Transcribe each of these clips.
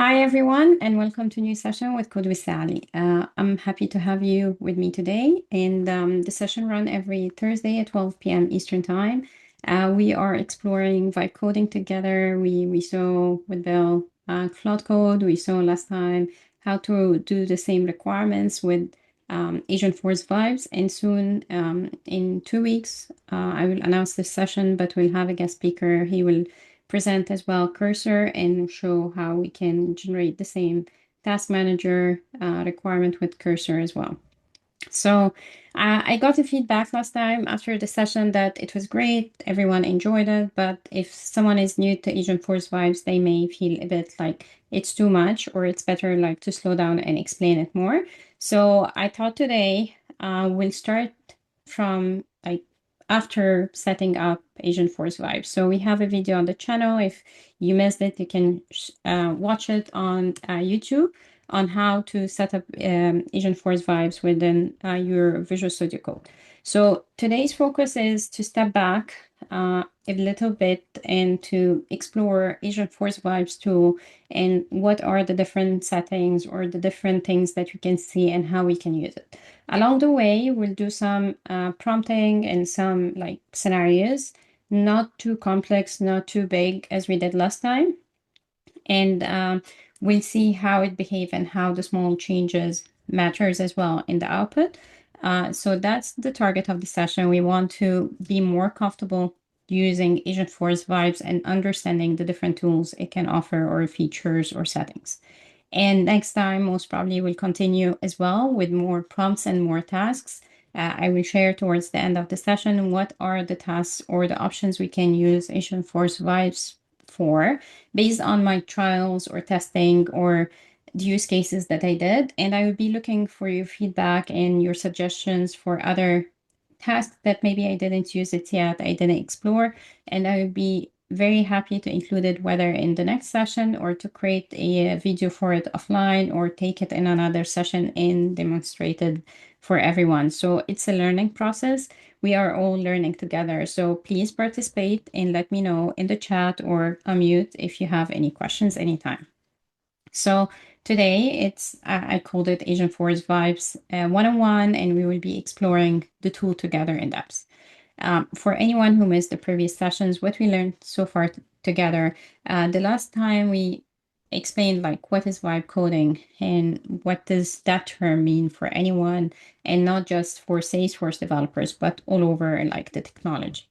Hi, everyone, and welcome to a new session with Code with Sally. I'm happy to have you with me today. And the session run every Thursday at 12 p.m. Eastern Time. We are exploring vibe coding together. We saw with Bill Cloud Code. We saw last time how to do the same requirements with Agentforce Vibes. And soon, in 2 weeks, I will announce this session, but we'll have a guest speaker. He will present as well cursor and show how we can generate the same task manager requirement with cursor as well. So I got a feedback last time after the session that it was great, everyone enjoyed it, but if someone is new to Agentforce Vibes, they may feel a bit like it's too much or it's better like to slow down and explain it more. So I thought today we'll start from like after setting up Agentforce Vibes. So we have a video on the channel. If you missed it, you can watch it on YouTube on how to set up Agentforce Vibes within your Visual Studio Code. So today's focus is to step back a little bit and to explore Agentforce Vibes tool and what are the different settings or the different things that you can see and how we can use it. Along the way, we'll do some prompting and some like scenarios, not too complex, not too big as we did last time. And we'll see how it behaves and how the small changes matters as well in the output. So that's the target of the session. We want to be more comfortable using Agentforce Vibes and understanding the different tools it can offer or features or settings. And next time, most probably we'll continue as well with more prompts and more tasks. I will share towards the end of the session what are the tasks or the options we can use Agentforce Vibes for based on my trials or testing or the use cases that I did. And I would be looking for your feedback and your suggestions for other tasks that maybe I didn't use it yet, I didn't explore. And I would be very happy to include it whether in the next session or to create a video for it offline or take it in another session and demonstrate it for everyone. So it's a learning process. We are all learning together. So please participate and let me know in the chat or unmute if you have any questions anytime. So today I called it Agentforce Vibes 101, and we will be exploring the tool together in depth. For anyone who missed the previous sessions, what we learned so far together, the last time we explained like what is vibe coding and what does that term mean for anyone and not just for Salesforce developers, but all over like the technology.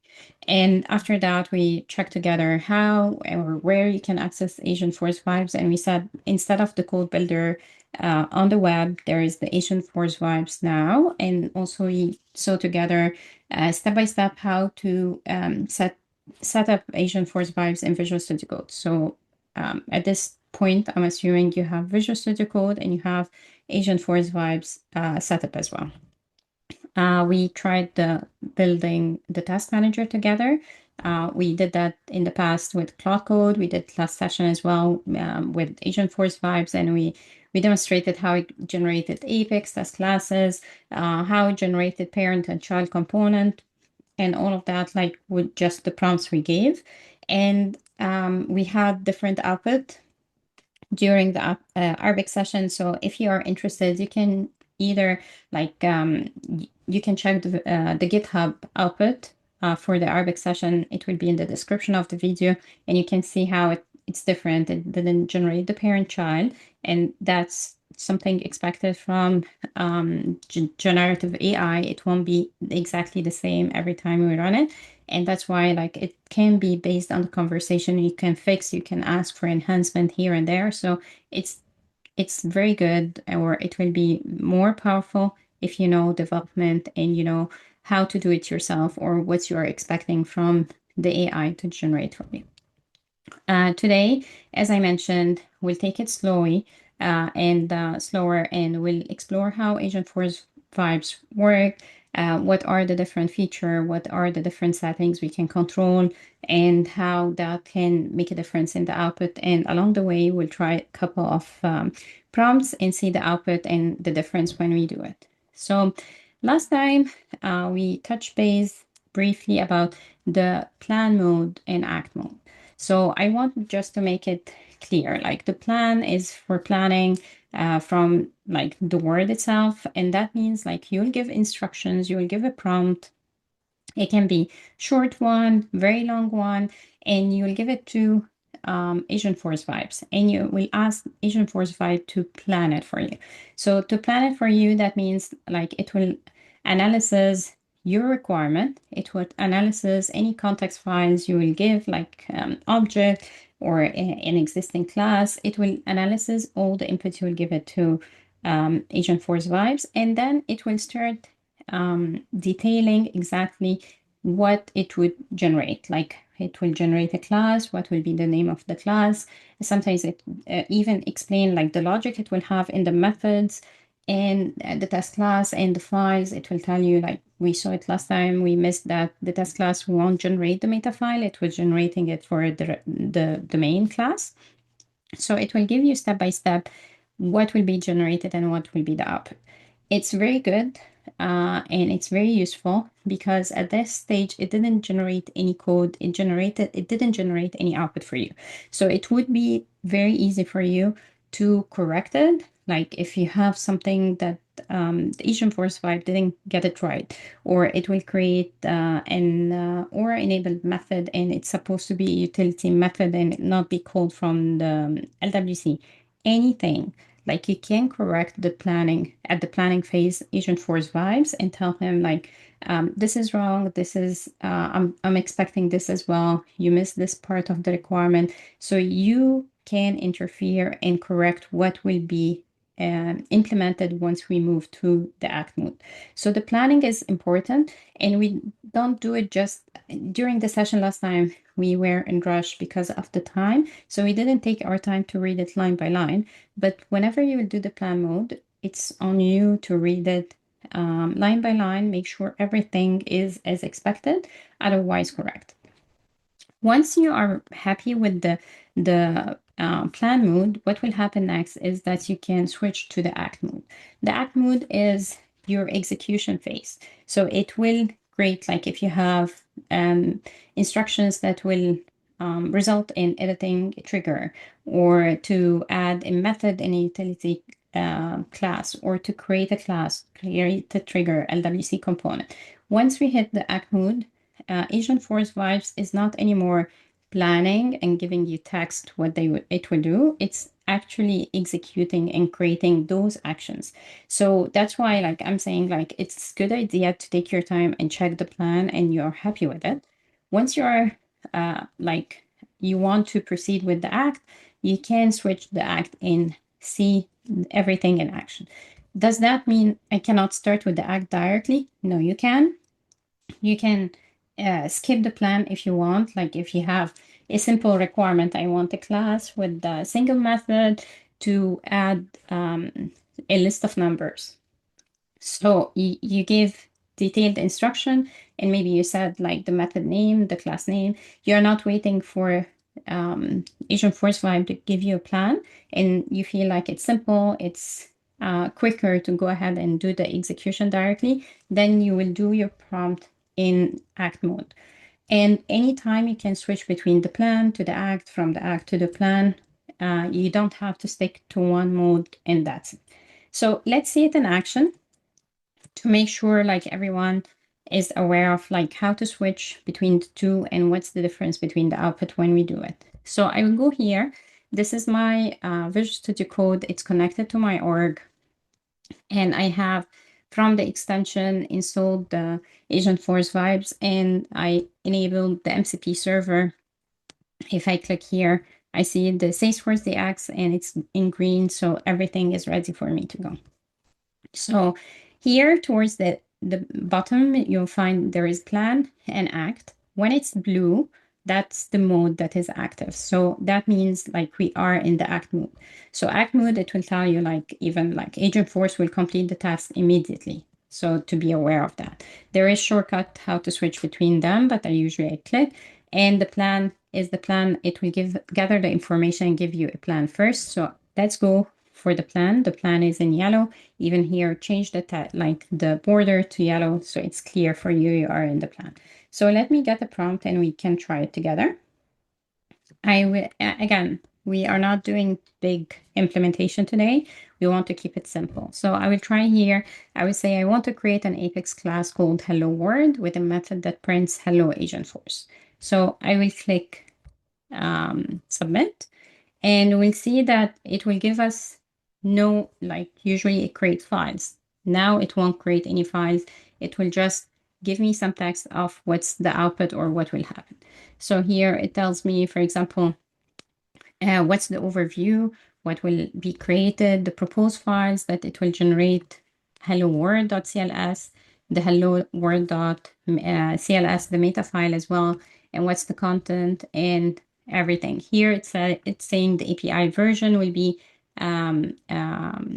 And after that, we checked together how or where you can access Agentforce Vibes. And we said instead of the code builder on the web, there is the Agentforce Vibes now. And also we saw together step by step how to set up Agentforce Vibes in Visual Studio Code. So at this point, I'm assuming you have Visual Studio Code and you have Agentforce Vibes set up as well. We tried building the task manager together. We did that in the past with Cloud Code. We did last session as well with Agentforce Vibes, and we demonstrated how it generated Apex test classes, how it generated parent and child component, and all of that, like with just the prompts we gave. And we had different output during the Arabic session. So if you are interested, you can either like you can check the GitHub output for the Arabic session. It will be in the description of the video, and you can see how it's different. It didn't generate the parent child, and that's something expected from generative AI. It won't be exactly the same every time we run it. And that's why like it can be based on the conversation. You can fix, you can ask for enhancement here and there. So it's very good, or it will be more powerful if you know development and you know how to do it yourself or what you are expecting from the AI to generate for you. Today, as I mentioned, we'll take it slowly and slower, and we'll explore how Agentforce Vibes work, what are the different features, what are the different settings we can control, and how that can make a difference in the output. And along the way, we'll try a couple of prompts and see the output and the difference when we do it. So last time, we touched base briefly about the plan mode and act mode. So I want just to make it clear. Like the plan is for planning from like the word itself. And that means like you'll give instructions, you'll give a prompt. It can be short one, very long one, and you will give it to Agentforce Vibes, and you will ask Agentforce Vibe to plan it for you. So to plan it for you, that means like it will analysis your requirement. It would analysis any context files you will give, like object or an existing class. It will analysis all the inputs you will give it to Agentforce Vibes, and then it will start detailing exactly what it would generate. Like it will generate a class, what will be the name of the class. Sometimes it even explain like the logic it will have in the methods and the test class and the files. It will tell you like we saw it last time, we missed that the test class won't generate the meta file. It was generating it for the main class. So it will give you step by step what will be generated and what will be the output. It's very good and it's very useful because at this stage it didn't generate any code. It didn't generate any output for you. So it would be very easy for you to correct it. Like if you have something that the Agentforce Vibe didn't get it right, or it will create an or enabled method and it's supposed to be a utility method and not be called from the LWC. Anything like you can correct the planning at the planning phase, Agentforce Vibes, and tell him like, this is wrong. This is I'm expecting this as well. You missed this part of the requirement. So you can interfere and correct what will be implemented once we move to the act mode. So the planning is important, and we don't do it just during the session last time. We were in rush because of the time, so we didn't take our time to read it line by line. But whenever you do the plan mode, it's on you to read it line by line, make sure everything is as expected, otherwise correct. Once you are happy with the plan mode, what will happen next is that you can switch to the act mode. The act mode is your execution phase. So it will create, like if you have instructions that will result in editing a trigger, or to add a method in a utility class, or to create a class, create a trigger LWC component. Once we hit the act mode, Agentforce Vibes is not anymore planning and giving you text what it will do. It's actually executing and creating those actions. So that's why like I'm saying like it's a good idea to take your time and check the plan and you're happy with it. Once you're like you want to proceed with the act, you can switch the act and see everything in action. Does that mean I cannot start with the act directly? No, you can. You can skip the plan if you want. Like if you have a simple requirement, I want a class with a single method to add a list of numbers. So you give detailed instruction, and maybe you said like the method name, the class name. You're not waiting for Agentforce Vibe to give you a plan, and you feel like it's simple, it's quicker to go ahead and do the execution directly. Then you will do your prompt in act mode. And anytime you can switch between the plan to the act, from the act to the plan. You don't have to stick to one mode, and that's it. So let's see it in action to make sure like everyone is aware of like how to switch between the two and what's the difference between the output when we do it. So I will go here. This is my Visual Studio Code. It's connected to my org. And I have from the extension installed the Agentforce Vibes, and I enabled the MCP server. If I click here, I see the Salesforce DX and it's in green, so everything is ready for me to go. So here towards the bottom, you'll find there is plan and act. When it's blue, that's the mode that is active. So that means like we are in the act mode. So act mode, it will tell you like even like Agentforce will complete the task immediately. So to be aware of that. There is shortcut how to switch between them, but I usually click. And the plan is the plan. It will gather the information and give you a plan first. So let's go for the plan. The plan is in yellow. Even here, change the border to yellow so it's clear for you you are in the plan. So let me get the prompt and we can try it together. I will again, we are not doing big implementation today. We want to keep it simple. So I will try here. I will say I want to create an Apex class called Hello World with a method that prints Hello Agentforce. So I will click submit, and we'll see that it will give us no, like usually it creates files. Now it won't create any files. It will just give me some text of what's the output or what will happen. So here it tells me, for example, what's the overview, what will be created, the proposed files that it will generate, hello world.cls, the hello world.cls, the meta file as well, and what's the content and everything. Here it's saying the API version will be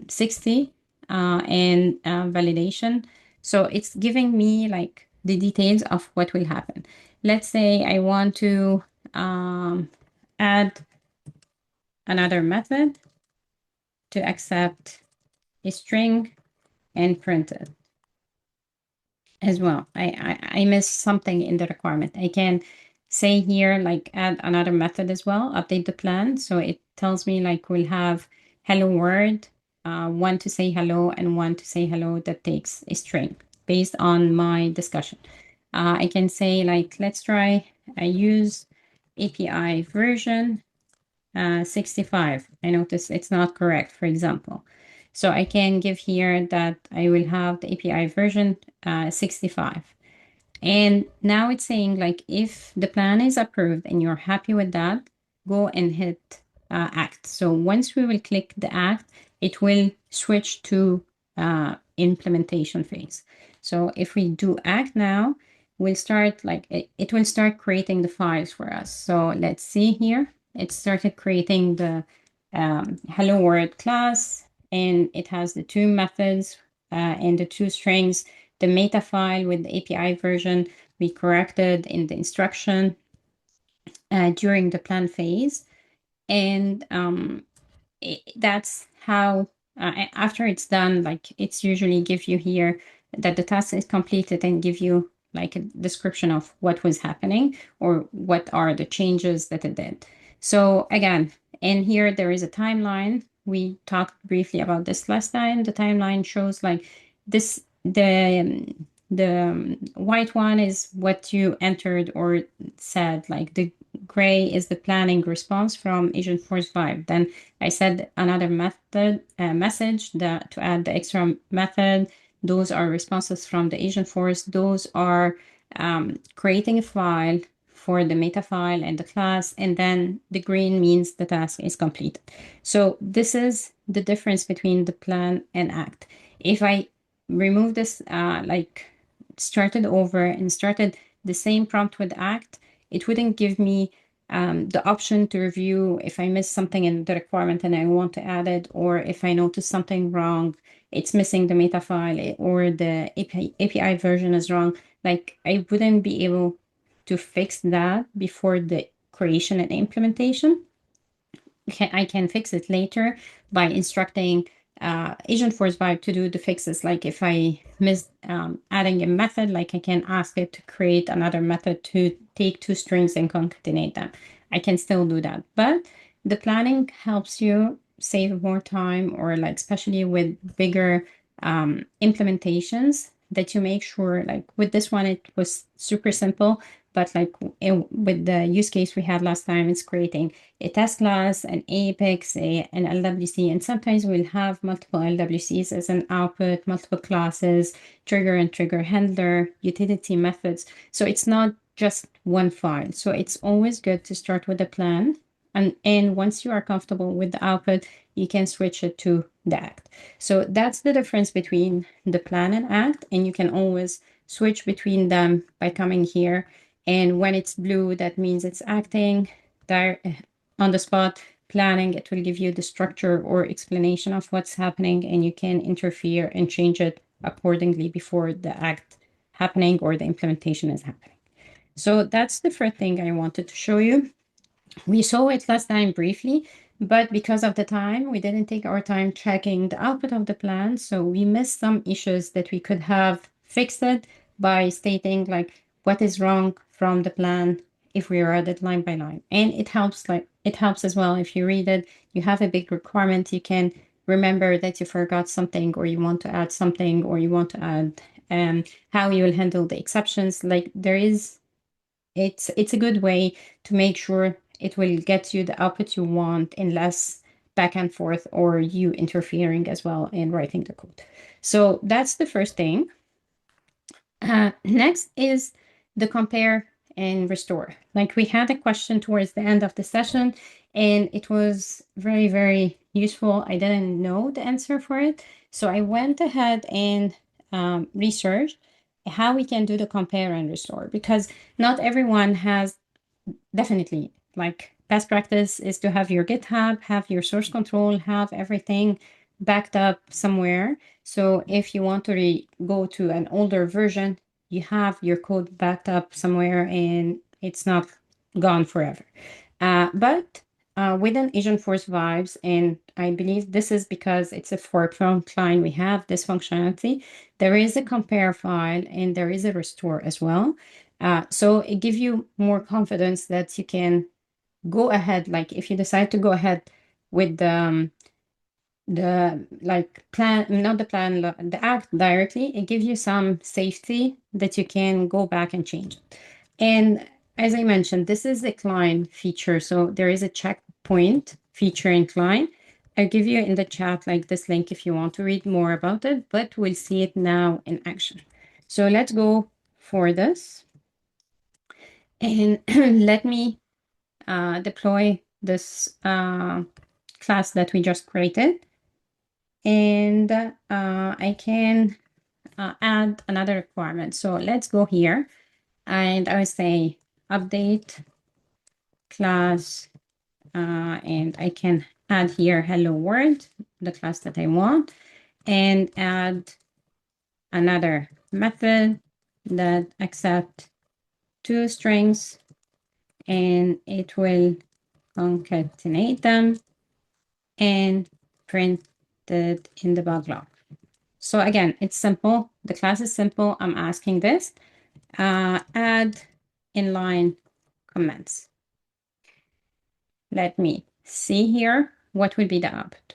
60 and validation. So it's giving me like the details of what will happen. Let's say I want to add another method to accept a string and print it as well. I missed something in the requirement. I can say here, like add another method as well, update the plan. So it tells me like we'll have hello world, one to say hello and one to say hello that takes a string based on my discussion. I can say like, let's try, I use API version 65. I notice it's not correct, for example. So I can give here that I will have the API version 65. And now it's saying like if the plan is approved and you're happy with that, go and hit act. So once we will click the act, it will switch to implementation phase. So if we do act now, we'll start like it will start creating the files for us. So let's see here. It started creating the hello world class, and it has the two methods and the two strings. The meta file with the API version we corrected in the instruction during the plan phase. And that's how, after it's done, like it's usually give you here that the task is completed and give you like a description of what was happening or what are the changes that it did. So again, and here there is a timeline. We talked briefly about this last time. The timeline shows like this, the white one is what you entered or said, like the gray is the planning response from Agentforce Vibe. Then I said another method message that to add the extra method. Those are responses from the Agentforce. Those are creating a file for the meta file and the class, and then the green means the task is completed. So this is the difference between the plan and act. If I remove this, like started over and started the same prompt with act, it wouldn't give me the option to review if I missed something in the requirement and I want to add it, or if I notice something wrong, it's missing the meta file or the API version is wrong. Like I wouldn't be able to fix that before the creation and implementation. I can fix it later by instructing Agentforce Vibe to do the fixes. Like if I miss adding a method, like I can ask it to create another method to take two strings and concatenate them. I can still do that. But the planning helps you save more time, or like especially with bigger implementations, that you make sure, like with this one, it was super simple. But like with the use case we had last time, it's creating a test class, an Apex, an LWC, and sometimes we'll have multiple LWCs as an output, multiple classes, trigger and trigger handler, utility methods. So it's not just one file. So it's always good to start with a plan. And once you are comfortable with the output, you can switch it to the act. So that's the difference between the plan and act. And you can always switch between them by coming here. And when it's blue, that means it's acting there on the spot. Planning, it will give you the structure or explanation of what's happening, and you can interfere and change it accordingly before the act happening or the implementation is happening. So that's the first thing I wanted to show you. We saw it last time briefly, but because of the time, we didn't take our time checking the output of the plan. So we missed some issues that we could have fixed it by stating like what is wrong from the plan if we read it line by line. And it helps like it helps as well if you read it, you have a big requirement, you can remember that you forgot something or you want to add something or you want to add how you will handle the exceptions. Like it's a good way to make sure it will get you the output you want and less back and forth or you interfering as well in writing the code. So that's the first thing. Next is the compare and restore. Like we had a question towards the end of the session and it was very, very useful. I didn't know the answer for it. So I went ahead and researched how we can do the compare and restore, because not everyone has. Definitely, like best practice is to have your GitHub, have your source control, have everything backed up somewhere. So if you want to go to an older version, you have your code backed up somewhere and it's not gone forever. But within Agentforce Vibes, and I believe this is because it's a fork from client, we have this functionality. There is a compare file and there is a restore as well. So it gives you more confidence that you can go ahead, like if you decide to go ahead with the like plan, not the plan, the act directly, it gives you some safety that you can go back and change it. And as I mentioned, this is a client feature. So there is a checkpoint feature in client. I'll give you in the chat like this link if you want to read more about it, but we'll see it now in action. So let's go for this. And let me deploy this class that we just created. And I can add another requirement. So let's go here and I will say update class, and I can add here hello world, the class that I want, and add another method that accept two strings, and it will concatenate them and print it in the bug log. So again, it's simple. The class is simple. I'm asking this. Add inline comments. Let me see here what would be the output.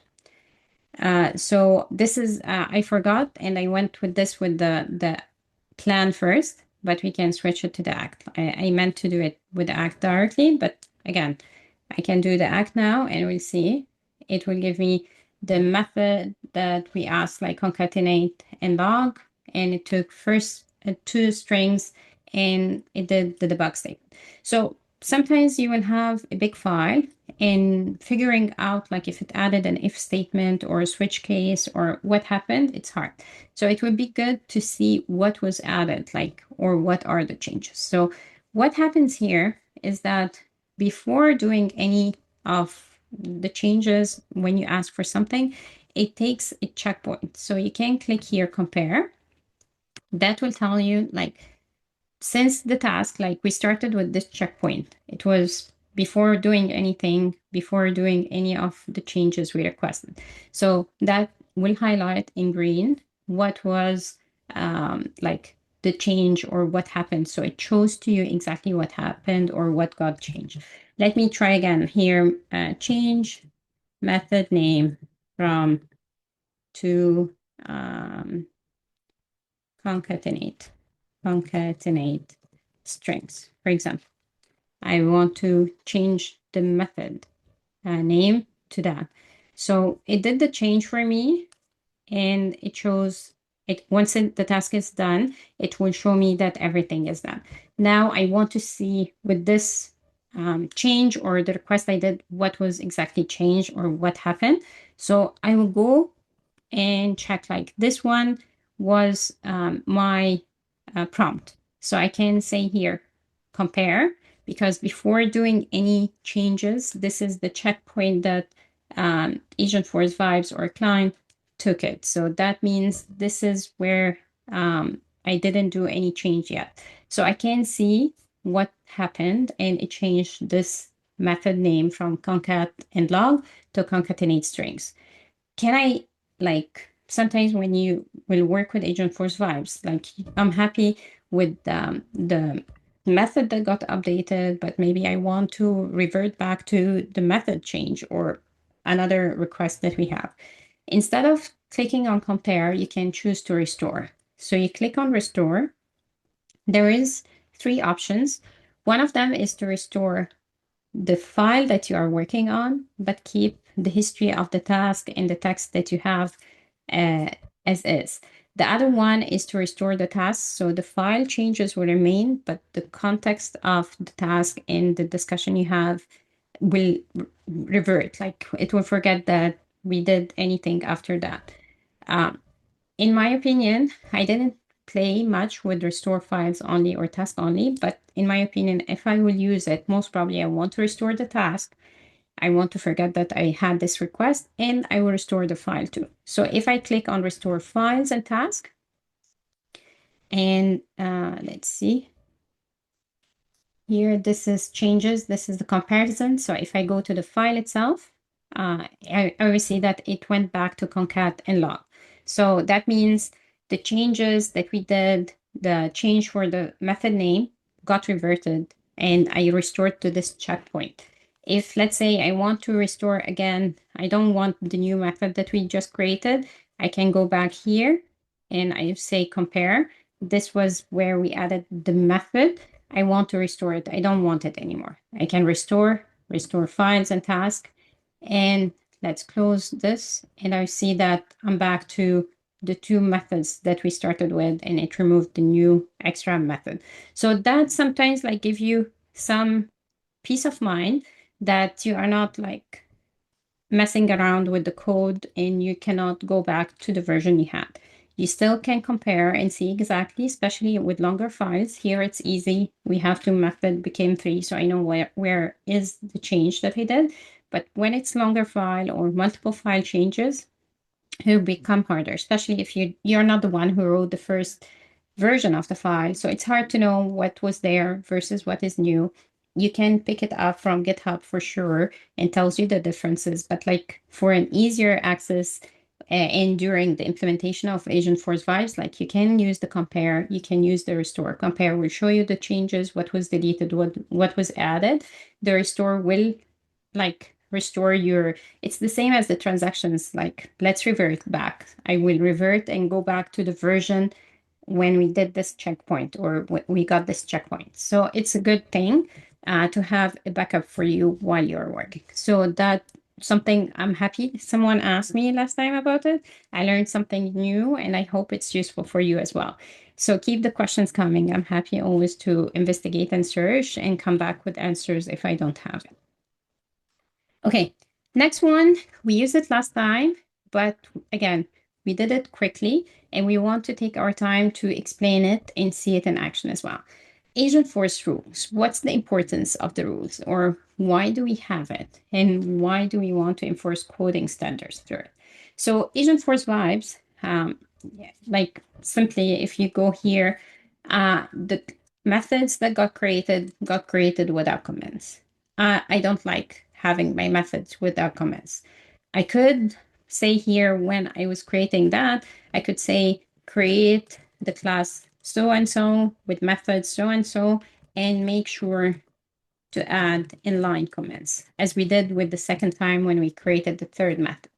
So this is, I forgot, and I went with this with the plan first, but we can switch it to the act. I meant to do it with the act directly, but again, I can do the act now and we'll see. It will give me the method that we asked, like concatenate and log, and it took first two strings and it did the debug statement. So sometimes you will have a big file and figuring out like if it added an if statement or a switch case or what happened, it's hard. So it would be good to see what was added, like, or what are the changes. So what happens here is that before doing any of the changes, when you ask for something, it takes a checkpoint. So you can click here, compare. That will tell you like, since the task, like we started with this checkpoint, it was before doing anything, before doing any of the changes we requested. So that will highlight in green what was like the change or what happened. So it shows to you exactly what happened or what got changed. Let me try again here. Change method name from to concatenate strings. For example, I want to change the method name to that. So it did the change for me, and it shows it once the task is done, it will show me that everything is done. Now I want to see with this change or the request I did, what was exactly changed or what happened. So I will go and check like this one was my prompt. So I can say here, compare, because before doing any changes, this is the checkpoint that Agentforce Vibes or client took it. So that means this is where I didn't do any change yet. So I can see what happened, and it changed this method name from concat and log to concatenate strings. Can I, like, sometimes when you will work with Agentforce Vibes, like I'm happy with the method that got updated, but maybe I want to revert back to the method change or another request that we have. Instead of clicking on compare, you can choose to restore. So you click on restore. There is three options. One of them is to restore the file that you are working on, but keep the history of the task and the text that you have uh, as is. The other one is to restore the task. So the file changes will remain, but the context of the task and the discussion you have will revert. Like it will forget that we did anything after that. Um, in my opinion, I didn't play much with restore files only or task only, but in my opinion, if I will use it, most probably I want to restore the task. I want to forget that I had this request and I will restore the file too. So if I click on restore files and task, and let's see here, this is changes. This is the comparison. So if I go to the file itself, I will see that it went back to concat and log. So that means the changes that we did, the change for the method name got reverted and I restored to this checkpoint. If let's say I want to restore again, I don't want the new method that we just created, I can go back here and I say compare. This was where we added the method. I want to restore it. I don't want it anymore. I can restore files and task. And let's close this. And I see that I'm back to the two methods that we started with, and it removed the new extra method. So that sometimes like give you some peace of mind that you are not like messing around with the code and you cannot go back to the version you had. You still can compare and see exactly, especially with longer files. Here it's easy. We have two method became three, so I know where is the change that I did. But when it's longer file or multiple file changes, it will become harder, especially if you're not the one who wrote the first version of the file. So it's hard to know what was there versus what is new. You can pick it up from GitHub for sure and tells you the differences, but like for an easier access and during the implementation of Agentforce Vibes, like you can use the compare, you can use the restore. Compare will show you the changes, what was deleted, what was added. The restore will like restore your, it's the same as the transactions, like let's revert back. I will revert and go back to the version when we did this checkpoint or we got this checkpoint. So it's a good thing to have a backup for you while you're working. So that something I'm happy someone asked me last time about it. I learned something new and I hope it's useful for you as well. So keep the questions coming. I'm happy always to investigate and search and come back with answers if I don't have it. Okay, next one, we used it last time, but again, we did it quickly and we want to take our time to explain it and see it in action as well. Agentforce rules. What's the importance of the rules, or why do we have it? And why do we want to enforce coding standards through it? So Agentforce Vibes, like simply if you go here, the methods that got created without comments. I don't like having my methods without comments. I could say here when I was creating that, I could say create the class so and so with methods so and so, and make sure to add inline comments, as we did with the second time when we created the third method.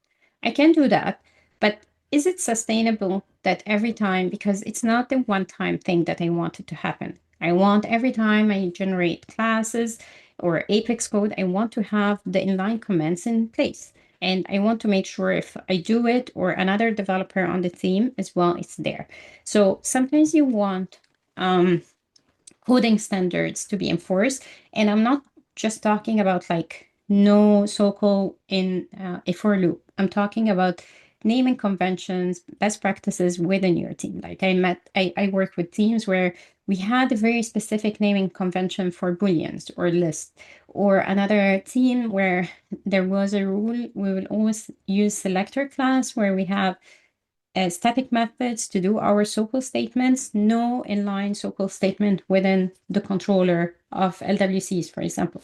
I can do that, but is it sustainable that every time, because it's not the one-time thing that I want it to happen. I want every time I generate classes or Apex code, I want to have the inline comments in place. And I want to make sure if I do it or another developer on the team as well, it's there. So sometimes you want coding standards to be enforced. And I'm not just talking about like no so-called in a for loop. I'm talking about naming conventions, best practices within your team. Like I work with teams where we had a very specific naming convention for booleans or lists, or another team where there was a rule, we will always use selector class where we have static methods to do our SOAP statements, no inline SOAP statement within the controller of LWCs, for example.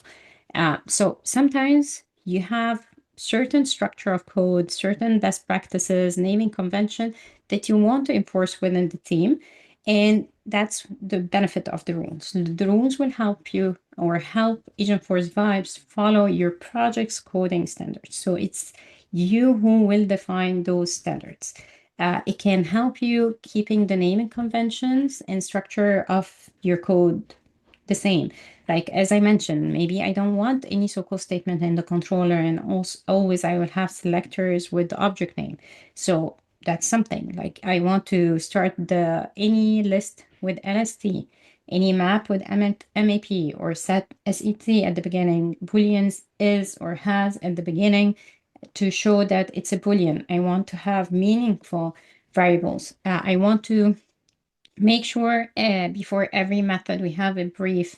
So sometimes you have certain structure of code, certain best practices, naming convention that you want to enforce within the team. And that's the benefit of the rules. The rules will help you or help Agentforce Vibes follow your project's coding standards. So it's you who will define those standards. It can help you keeping the naming conventions and structure of your code the same. Like as I mentioned, maybe I don't want any so-called statement in the controller, and also always I will have selectors with the object name. So that's something like I want to start the any list with LST, any map with MAP, or set SET at the beginning, booleans is or has at the beginning to show that it's a boolean. I want to have meaningful variables. I want to make sure before every method we have a brief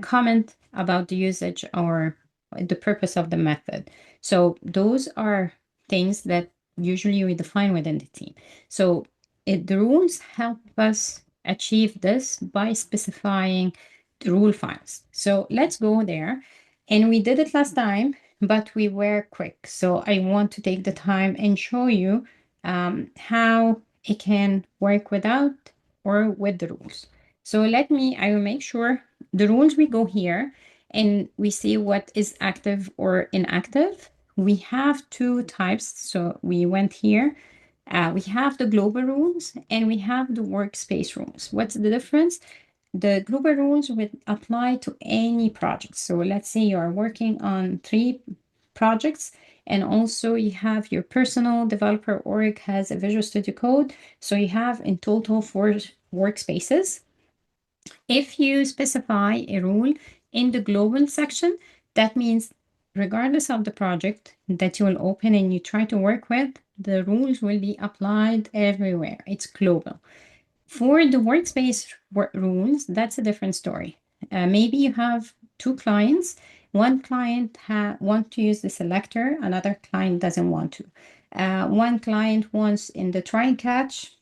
comment about the usage or the purpose of the method. So those are things that usually we define within the team. So the rules help us achieve this by specifying the rule files. So let's go there. And we did it last time, but we were quick. So I want to take the time and show you how it can work without or with the rules. So I will make sure the rules we go here and we see what is active or inactive. We have two types. So we went here. We have the global rules and we have the workspace rules. What's the difference? The global rules would apply to any project. So let's say you are working on 3 projects, and also you have your personal developer org has a Visual Studio Code. So you have in total 4 workspaces. If you specify a rule in the global section, that means regardless of the project that you will open and you try to work with, the rules will be applied everywhere. It's global. For the workspace rules, that's a different story. Maybe you have 2 clients. One client wants to use the selector, another client doesn't want to. One client wants in the try and catch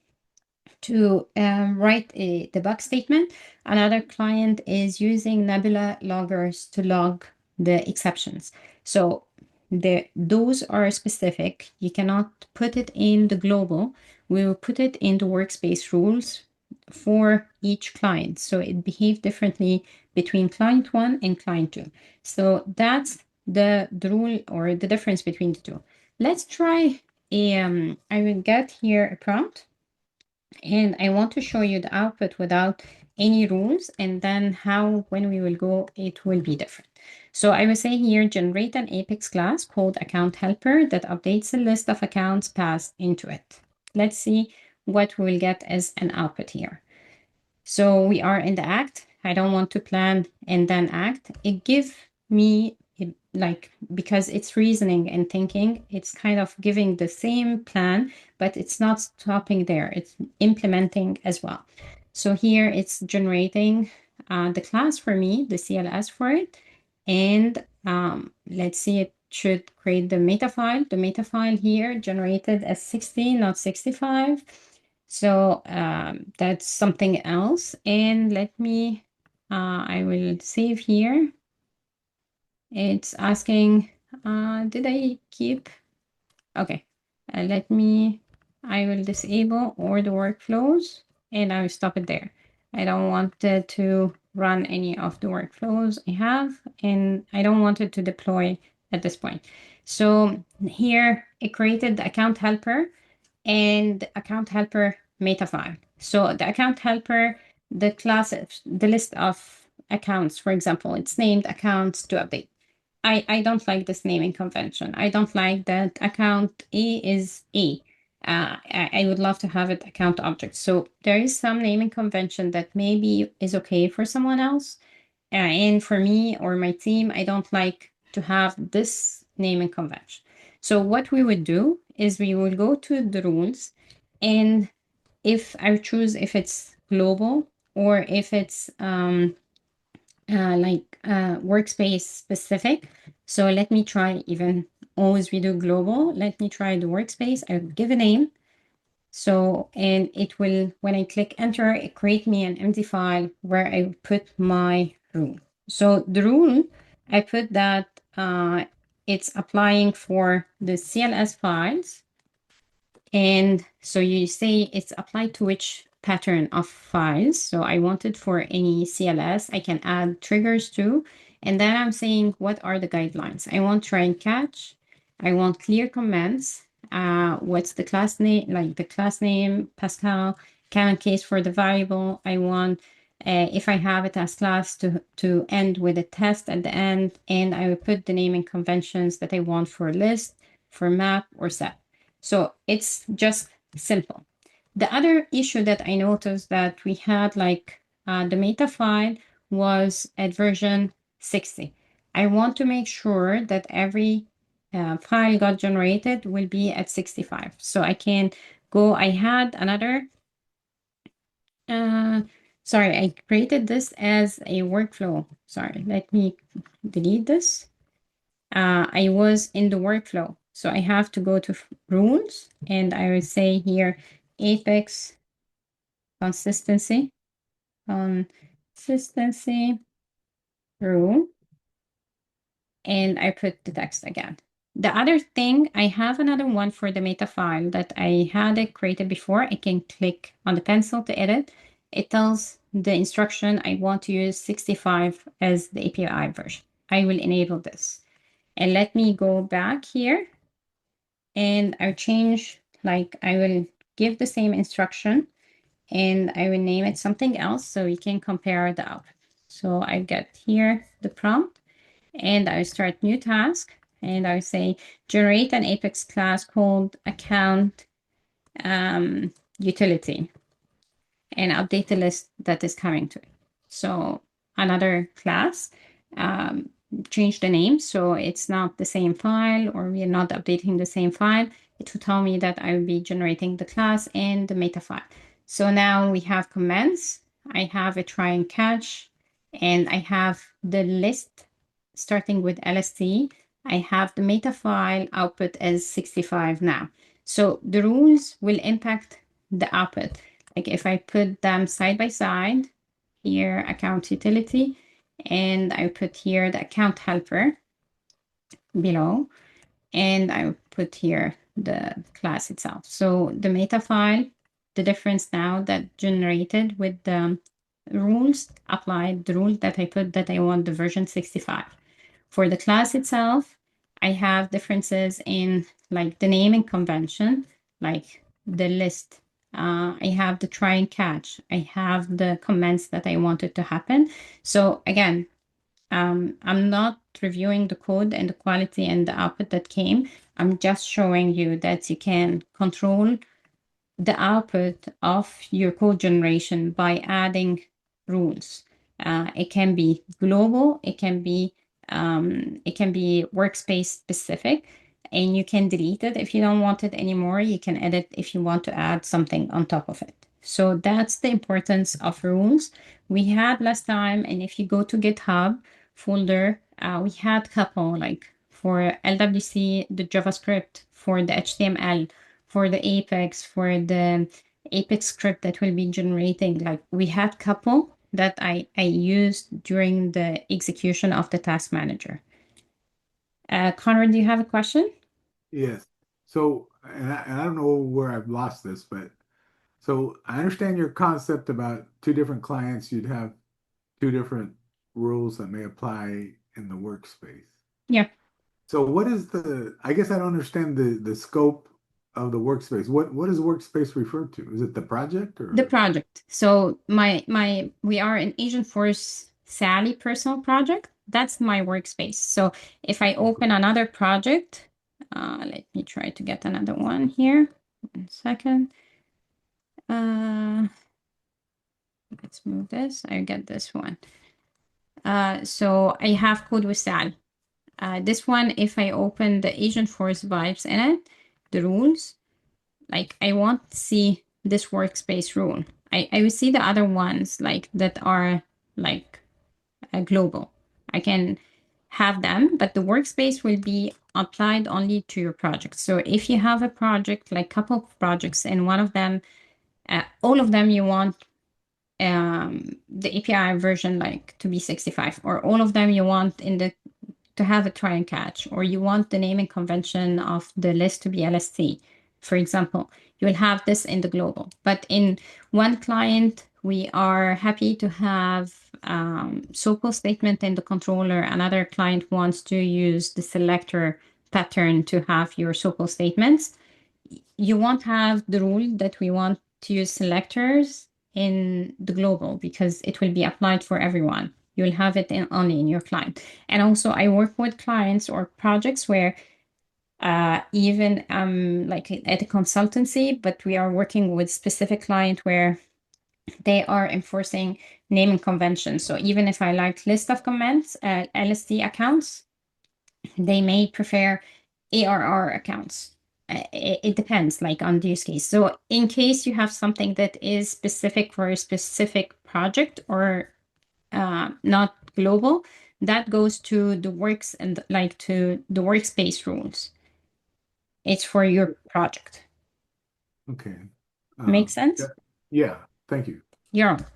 to write a debug statement. Another client is using Nebula loggers to log the exceptions. So those are specific. You cannot put it in the global. We will put it in the workspace rules for each client. So it behaves differently between client 1 and client 2. So that's the rule or the difference between the two. Let's try I will get here a prompt. And I want to show you the output without any rules, and then how, when we will go, it will be different. So I will say here, generate an Apex class called account helper that updates a list of accounts passed into it. Let's see what we will get as an output here. So we are in the act. I don't want to plan and then act. It gives me like, because it's reasoning and thinking, it's kind of giving the same plan, but it's not stopping there. It's implementing as well. So here it's generating the class for me, the CLS for it. And let's see, it should create the meta file. The meta file here generated as 60, not 65. So that's something else. And let me, I will save here. It's asking, did I keep? Okay, I will disable all the workflows and I will stop it there. I don't want it to run any of the workflows I have, and I don't want it to deploy at this point. So here it created the account helper and the account helper meta file. So the account helper, the class, the list of accounts, for example, it's named accounts to update. I don't like this naming convention. I don't like that account A is A. I would love to have it account object. So there is some naming convention that maybe is okay for someone else. And for me or my team, I don't like to have this naming convention. So what we would do is we will go to the rules, and if I choose if it's global or if it's workspace specific. So let me try, even always we do global. Let me try the workspace. I will give a name. So, and it will, when I click enter, it create me an empty file where I put my rule. So the rule, I put that it's applying for the CLS files. And so you say it's applied to which pattern of files. So I want it for any CLS. I can add triggers too. And then I'm saying, what are the guidelines? I want try and catch. I want clear comments. What's the class name, like the class name, Pascal, count case for the variable. I want, if I have it as class, to end with a test at the end. And I will put the naming conventions that I want for list, for map, or set. So it's just simple. The other issue that I noticed that we had, like the meta file was at version 60. I want to make sure that every file got generated will be at 65. So I can go, I had another, sorry, I created this as a workflow. Sorry, let me delete this. I was in the workflow. So I have to go to rules, and I would say here, Apex consistency rule, and I put the text again. The other thing, I have another one for the meta file that I had it created before. I can click on the pencil to edit. It tells the instruction I want to use 65 as the API version. I will enable this. And let me go back here, and I'll change, like I will give the same instruction, and I will name it something else so we can compare the output. So I get here the prompt, and I start new task, and I say generate an Apex class called account utility, and update the list that is coming to it. So another class, change the name so it's not the same file, or we are not updating the same file. It will tell me that I will be generating the class and the meta file. So now we have comments. I have a try and catch, and I have the list starting with LST. I have the meta file output as 65 now. So the rules will impact the output. Like if I put them side by side, here account utility, and I put here the account helper below, and I put here the class itself. So the meta file, the difference now that generated with the rules applied, the rule that I put that I want the version 65. For the class itself, I have differences in like the naming convention, like the list. I have the try and catch. I have the comments that I wanted to happen. So again, I'm not reviewing the code and the quality and the output that came. I'm just showing you that you can control the output of your code generation by adding rules. It can be global, it can be workspace specific, and you can delete it if you don't want it anymore. You can edit if you want to add something on top of it. So that's the importance of rules. We had last time, and if you go to GitHub folder, we had couple, like for LWC, the JavaScript, for the HTML, for the Apex, for the Apex script that will be generating. Like we had couple that I used during the execution of the task manager. Conrad, do you have a question? Yes. So, and I don't know where I've lost this, but so I understand your concept about two different clients. You'd have two different rules that may apply in the workspace. Yeah. So what is I guess I don't understand the scope of the workspace. What does workspace refer to? Is it the project The or? project. So we are an Agentforce Sally personal project. That's my workspace. So if I open another project, let me try to get another one here. 1 second. Let's move this. I get this one. So I have code with Sal. This one, if I open the Agentforce Vibes in it, the rules, like I want to see this workspace rule. I will see the other ones like that are like global. I can have them, but the workspace will be applied only to your project. So if you have a project, like couple of projects, and one of them, all of them you want the API version like to be 65, or all of them you want in the to have a try and catch, or you want the naming convention of the list to be LST, for example, You'll have this in the global. But in one client, we are happy to have SOPL statement in the controller. Another client wants to use the selector pattern to have your SOPL statements. You won't have the rule that we want to use selectors in the global because it will be applied for everyone. You'll have it only in your client. And also, I work with clients or projects where even like at a consultancy, but we are working with specific client where they are enforcing naming conventions. So even if I like list of comments, LSD accounts, they may prefer ARR accounts. It depends, like on the use case. So in case you have something that is specific for a specific project or not global, that goes to the works and like to the workspace rules. It's for your project. Okay. Make Yeah, sense? yeah, thank you. You're on.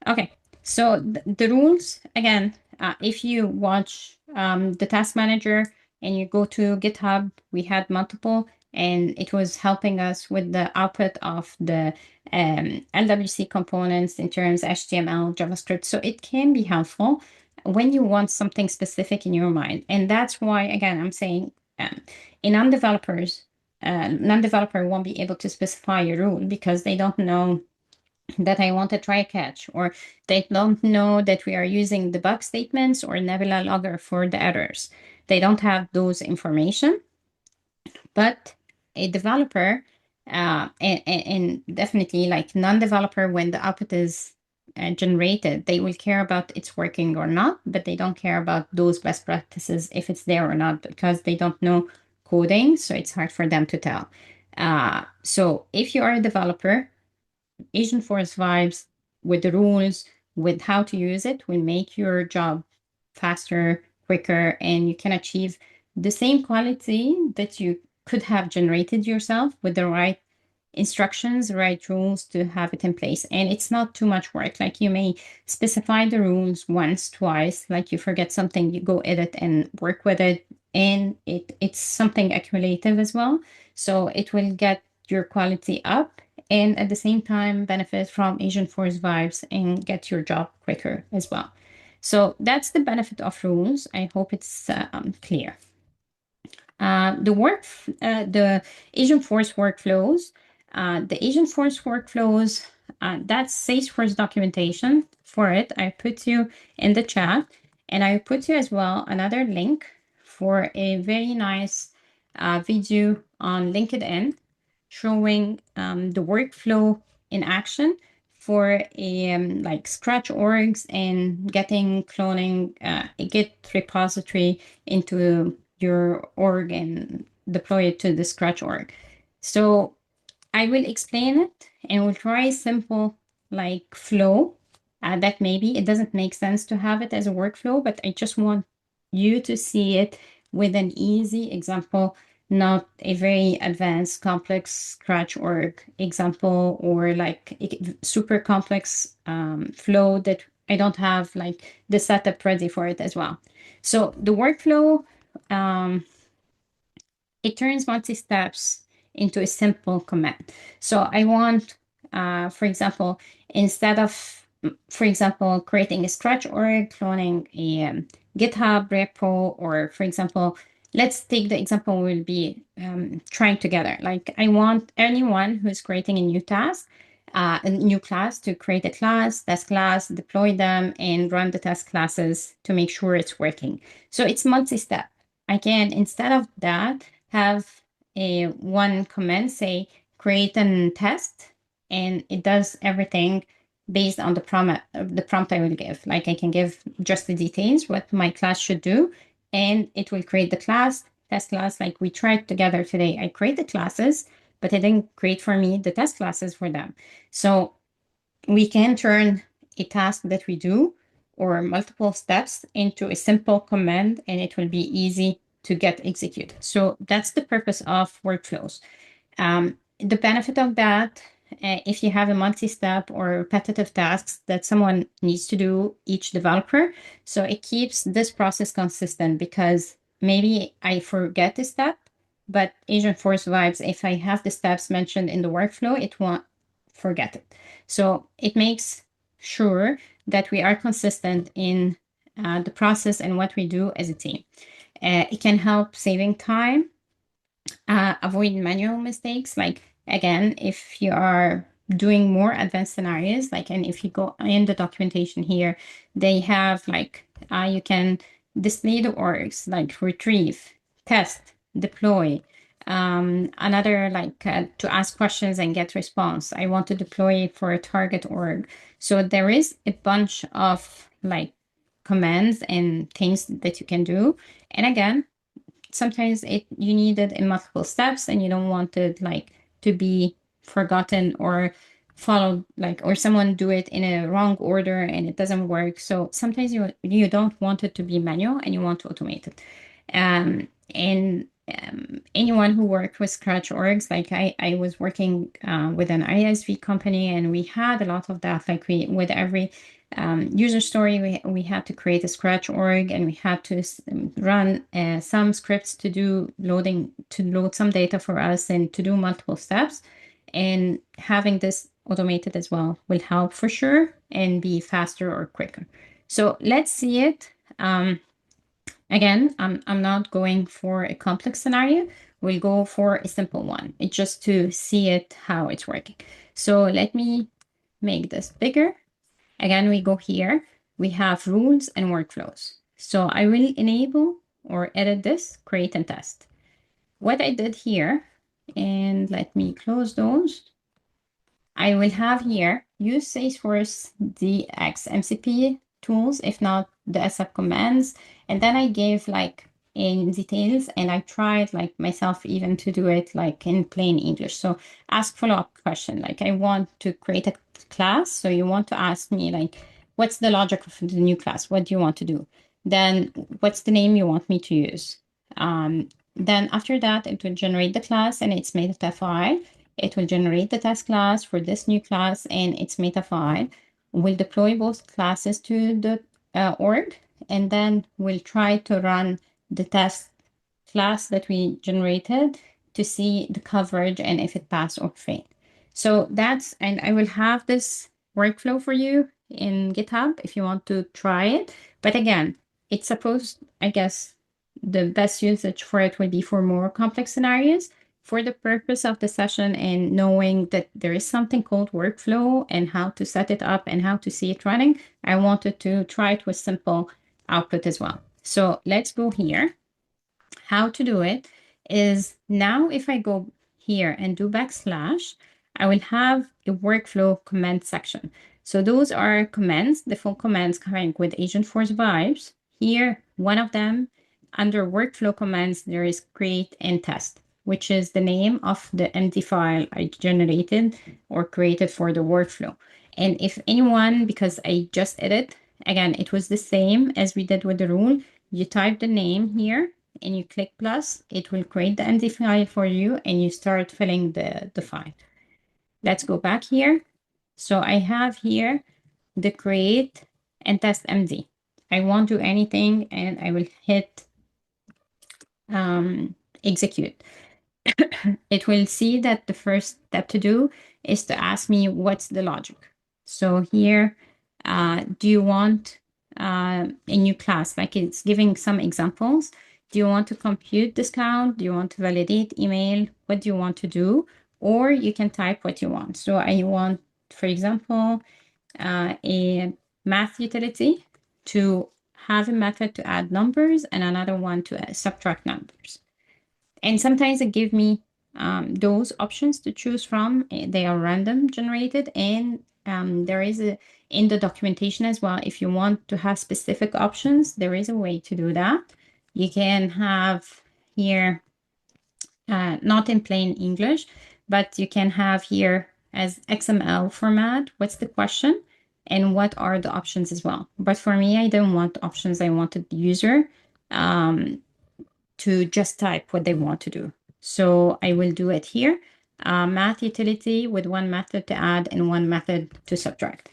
Okay, so the rules, again, if you watch the task manager and you go to GitHub, we had multiple, and it was helping us with the output of the LWC components in terms of HTML, JavaScript. So it can be helpful when you want something specific in your mind. And that's why, again, I'm saying in non-developer won't be able to specify a rule because they don't know that I want to try catch, or they don't know that we are using debug statements or Nebula logger for the errors. They don't have those information, but a developer, and definitely like non-developer, when the output is generated, they will care about it's working or not, but they don't care about those best practices if it's there or not because they don't know coding, so it's hard for them to tell. So if you are a developer, Agentforce Vibes with the rules, with how to use it, will make your job faster, quicker, and you can achieve the same quality that you could have generated yourself with the right instructions, right rules to have it in place. And it's not too much work. Like you may specify the rules once, twice, like you forget something, you go edit and work with it. And it's something accumulative as well. So it will get your quality up and at the same time benefit from Agentforce Vibes and get your job quicker as well. So that's the benefit of rules. I hope it's clear. The Agentforce workflows. The Agentforce workflows, that's Salesforce documentation for it. I put you in the chat, and I put you as well another link for a very nice video on LinkedIn showing the workflow in action for like Scratch orgs and getting cloning a Git repository into your org and deploy it to the Scratch org. So I will explain it and we'll try simple like flow that maybe it doesn't make sense to have it as a workflow, but I just want you to see it with an easy example, not a very advanced complex Scratch org example or like super complex flow that I don't have like the setup ready for it as well. So the workflow, it turns multi-steps into a simple command. So I want, for example, instead of, for example, creating a Scratch org, cloning a GitHub repo, or for example, let's take the example we'll be trying together. Like I want anyone who's creating a new task, a new class to create a class, test class, deploy them, and run the test classes to make sure it's working. So it's multi-step. I can, instead of that, have a one command say create and test, and it does everything based on the prompt I will give. Like I can give just the details what my class should do, and it will create the class, test class. Like we tried together today, I create the classes, but it didn't create for me the test classes for them. So we can turn a task that we do or multiple steps into a simple command, and it will be easy to get executed. So that's the purpose of workflows. The benefit of that, if you have a multi-step or repetitive tasks that someone needs to do, each developer, so it keeps this process consistent because maybe I forget a step but Agentforce Vibes, if I have the steps mentioned in the workflow, it won't forget it. So it makes sure that we are consistent in the process and what we do as a team. It can help saving time, avoid manual mistakes. Like, again, if you are doing more advanced scenarios, like, and if you go in the documentation here, they have like, you can display the orgs, like retrieve, test, deploy. Another like to ask questions and get response. I want to deploy for a target org. So there is a bunch of like commands and things that you can do. And again, sometimes you need it in multiple steps and you don't want it like to be forgotten or followed, like, or someone do it in a wrong order and it doesn't work. So sometimes you don't want it to be manual and you want to automate it. And anyone who worked with Scratch orgs, like I was working with an ISV company, and we had a lot of that. Like we, with every user story, we had to create a Scratch org, and we had to run some scripts to do loading, to load some data for us, and to do multiple steps. And having this automated as well will help for sure and be faster or quicker. So let's see it. Again, I'm not going for a complex scenario. We'll go for a simple one. It's just to see it, how it's working. So let me make this bigger. Again, we go here. We have rules and workflows. So I will enable or edit this, create and test. What I did here, and let me close those. I will have here, use Salesforce DX MCP tools, if not the SF commands. And then I gave like in details, and I tried like myself even to do it like in plain English. So ask follow-up question, like I want to create a class. So you want to ask me like, what's the logic of the new class? What do you want to do? Then what's the name you want me to use? Then after that, it will generate the class and its meta file. It will generate the test class for this new class and its meta file. We'll deploy both classes to the org, and then we'll try to run the test class that we generated to see the coverage and if it passed or failed. So that's, and I will have this workflow for you in GitHub if you want to try it. But again, it's supposed, I guess, the best usage for it will be for more complex scenarios. For the purpose of the session and knowing that there is something called workflow and how to set it up and how to see it running, I wanted to try it with simple output as well. So let's go here. How to do it is now if I go here and do backslash, I will have a workflow command section. So those are commands, the full commands coming with Agentforce Vibes. Here, one of them under workflow commands, there is create and test, which is the name of the empty file I generated or created for the workflow. And if anyone, because I just edit, again, it was the same as we did with the rule. You type the name here and you click plus, it will create the empty file for you and you start filling the file. Let's go back here. So I have here the create and test MD. I won't do anything and I will hit execute. It will see that the first step to do is to ask me what's the logic. So here, do you want a new class? Like it's giving some examples. Do you want to compute discount? Do you want to validate email? What do you want to do? Or you can type what you want. So I want, for example, a math utility to have a method to add numbers and another one to subtract numbers. And sometimes it gives me those options to choose from. They are random generated, and there is a in the documentation as well. If you want to have specific options, there is a way to do that. You can have here, not in plain English, but you can have here as XML format, what's the question and what are the options as well. But for me, I don't want options. I wanted the user to just type what they want to do. So I will do it here. Math utility with one method to add and one method to subtract.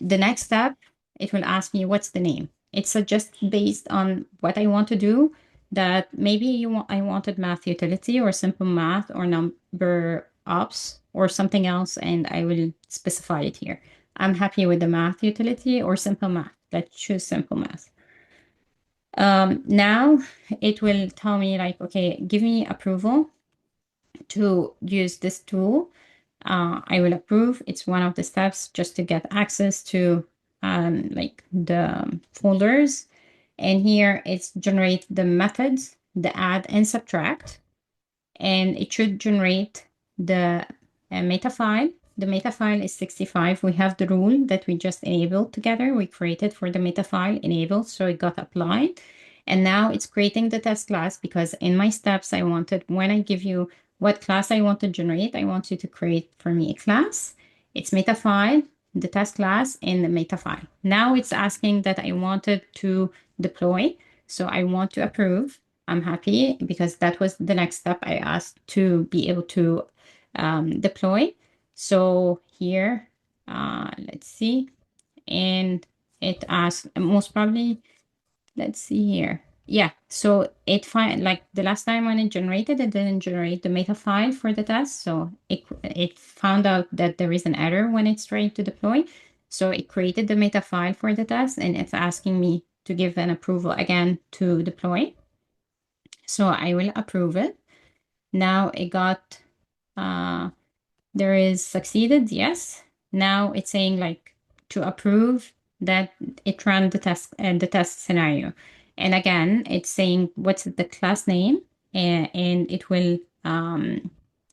The next step, it will ask me what's the name. It's just based on what I want to do. that maybe I wanted math utility or simple math or number ops or something else, and I will specify it here. I'm happy with the math utility or simple math. Let's choose simple math. Now it will tell me like, okay, give me approval to use this tool. I will approve. It's one of the steps just to get access to like the folders. And here it's generate the methods, the add and subtract. And it should generate the meta file. The meta file is 65. We have the rule that we just enabled together. We created for the meta file enabled, so it got applied. And now it's creating the test class because in my steps, I wanted, when I give you what class I want to generate, I want you to create for me a class. It's meta file, the test class, and the meta file. Now it's asking that I wanted to deploy. So I want to approve. I'm happy because that was the next step I asked to be able to deploy. So here, let's see, and it asks most probably, let's see here. Yeah, so it find like the last time when it generated, it didn't generate the meta file for the test. So it found out that there is an error when it's trying to deploy. So it created the meta file for the test, and it's asking me to give an approval again to deploy. So I will approve it. Now it got, there is succeeded, yes. Now it's saying like to approve that it ran the test scenario. And again, it's saying what's the class name, and it will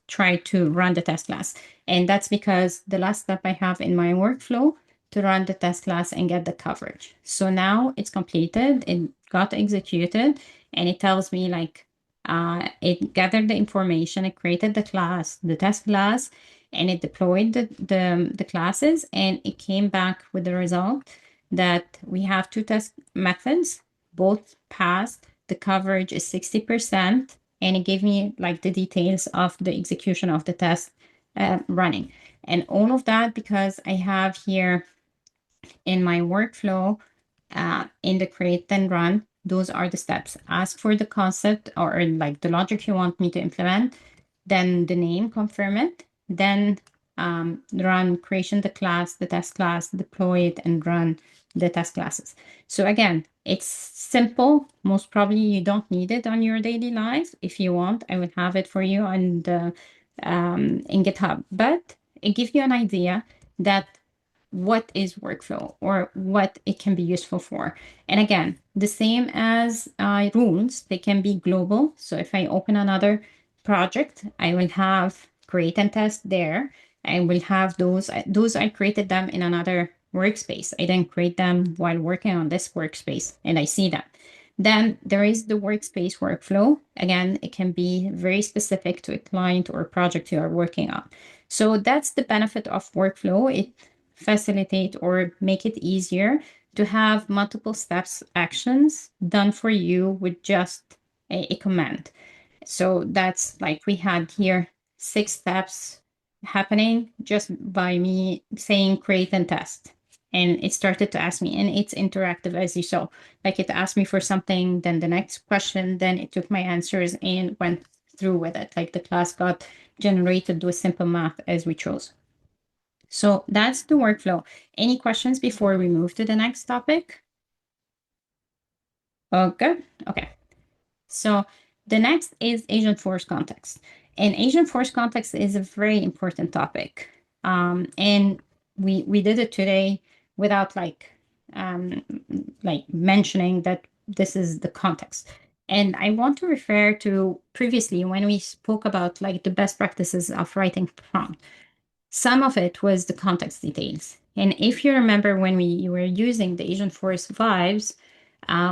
try to run the test class. And that's because the last step I have in my workflow to run the test class and get the coverage. So now it's completed, it got executed, and it tells me like it gathered the information, it created the class, the test class, and it deployed the classes, and it came back with the result that we have two test methods, both passed. The coverage is 60%, and it gave me like the details of the execution of the test running. And all of that because I have here in my workflow, in the create and run, those are the steps. Ask for the concept or like the logic you want me to implement, then the name, confirm it, then run creation the class, the test class, deploy it, and run the test classes. So again, it's simple. Most probably you don't need it on your daily life. If you want, I will have it for you on the in GitHub. But it gives you an idea that what is workflow or what it can be useful for. And again, the same as rules, they can be global. So if I open another project, I will have create and test there. I will have those I created them in another workspace. I didn't create them while working on this workspace, and I see that. Then there is the workspace workflow. Again, it can be very specific to a client or project you are working on. So that's the benefit of workflow. It facilitate or make it easier to have multiple steps actions done for you with just a command. So that's like we had here 6 steps happening just by me saying create and test. And it started to ask me, and it's interactive as you saw. Like it asked me for something, then the next question, then it took my answers and went through with it. Like the class got generated with simple math as we chose. So that's the workflow. Any questions before we move to the next topic? Okay. Okay. So the next is Agentforce Context. And Agentforce Context is a very important topic. And we did it today without like mentioning that this is the context. And I want to refer to previously when we spoke about like the best practices of writing prompt. Some of it was the context details. And if you remember when we were using the Agentforce Vibes,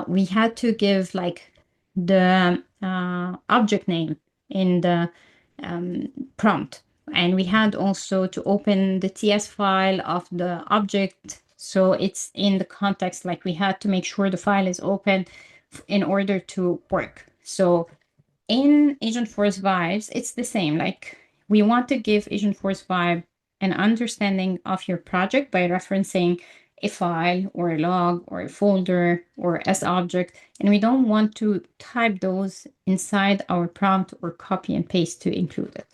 we had to give like the object name in the prompt. And we had also to open the TS file of the object. So it's in the context, like we had to make sure the file is open in order to work. So in Agentforce Vibes, it's the same. Like we want to give Agentforce Vibe an understanding of your project by referencing a file or a log or a folder or as object, and we don't want to type those inside our prompt or copy and paste to include it.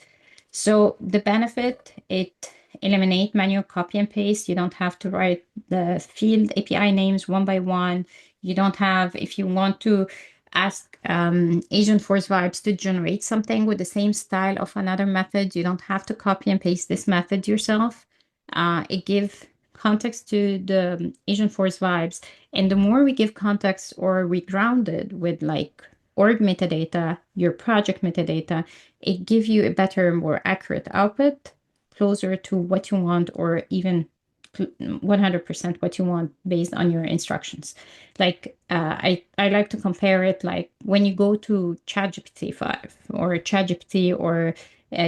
So the benefit, it eliminate manual copy and paste. You don't have to write the field API names one by one. You don't have, if you want to ask Agentforce Vibes to generate something with the same style of another method, you don't have to copy and paste this method yourself. It gives context to the Agentforce Vibes. And the more we give context or we ground it with like org metadata, your project metadata, it gives you a better, more accurate output, closer to what you want, or even 100% what you want based on your instructions. Like I like to compare it like when you go to ChatGPT 5 or ChatGPT or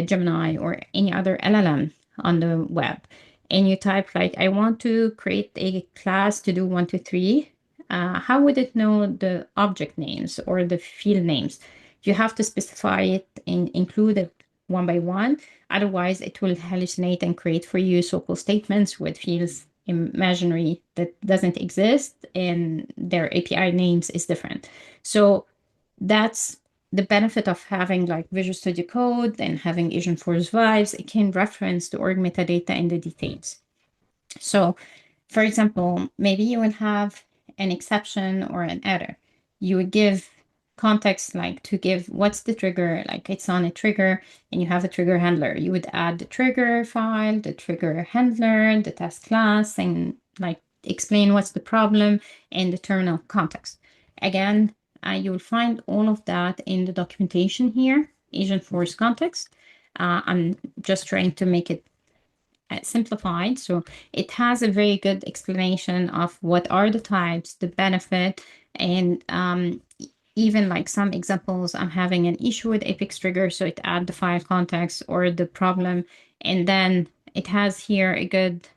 Gemini or any other LLM on the web, and you type like, I want to create a class to do 1, 2, 3. How would it know the object names or the field names? You have to specify it and include it one by one. Otherwise, it will hallucinate and create for you so-called statements with fields imaginary that doesn't exist and their API names is different. So that's the benefit of having like Visual Studio Code and having Agentforce Vibes. It can reference the org metadata and the details. So for example, maybe you will have an exception or an error. You would give context like to give what's the trigger, like it's on a trigger and you have a trigger handler. You would add the trigger file, the trigger handler, the test class, and like explain what's the problem and the terminal context. Again, you will find all of that in the documentation here, Agentforce Context. I'm just trying to make it simplified. So it has a very good explanation of what are the types, the benefit, and even like some examples. I'm having an issue with Apex Trigger, so it add the file context or the problem, and then it has here a good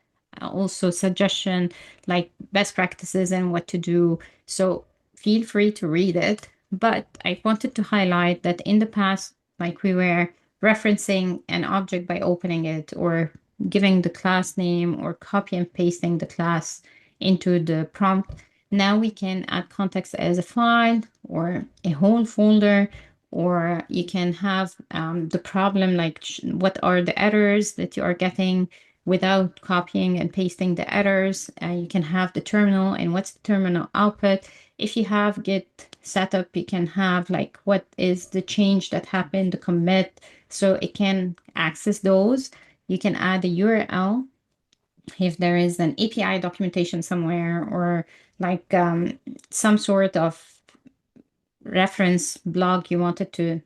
also suggestion like best practices and what to do. So feel free to read it. But I wanted to highlight that in the past, like we were referencing an object by opening it or giving the class name or copy and pasting the class into the prompt. Now we can add context as a file or a whole folder, or you can have the problem like what are the errors that you are getting without copying and pasting the errors. You can have the terminal and what's the terminal output. If you have Git setup, you can have like what is the change that happened, the commit, so it can access those. You can add a URL if there is an API documentation somewhere or like some sort of reference blog you wanted to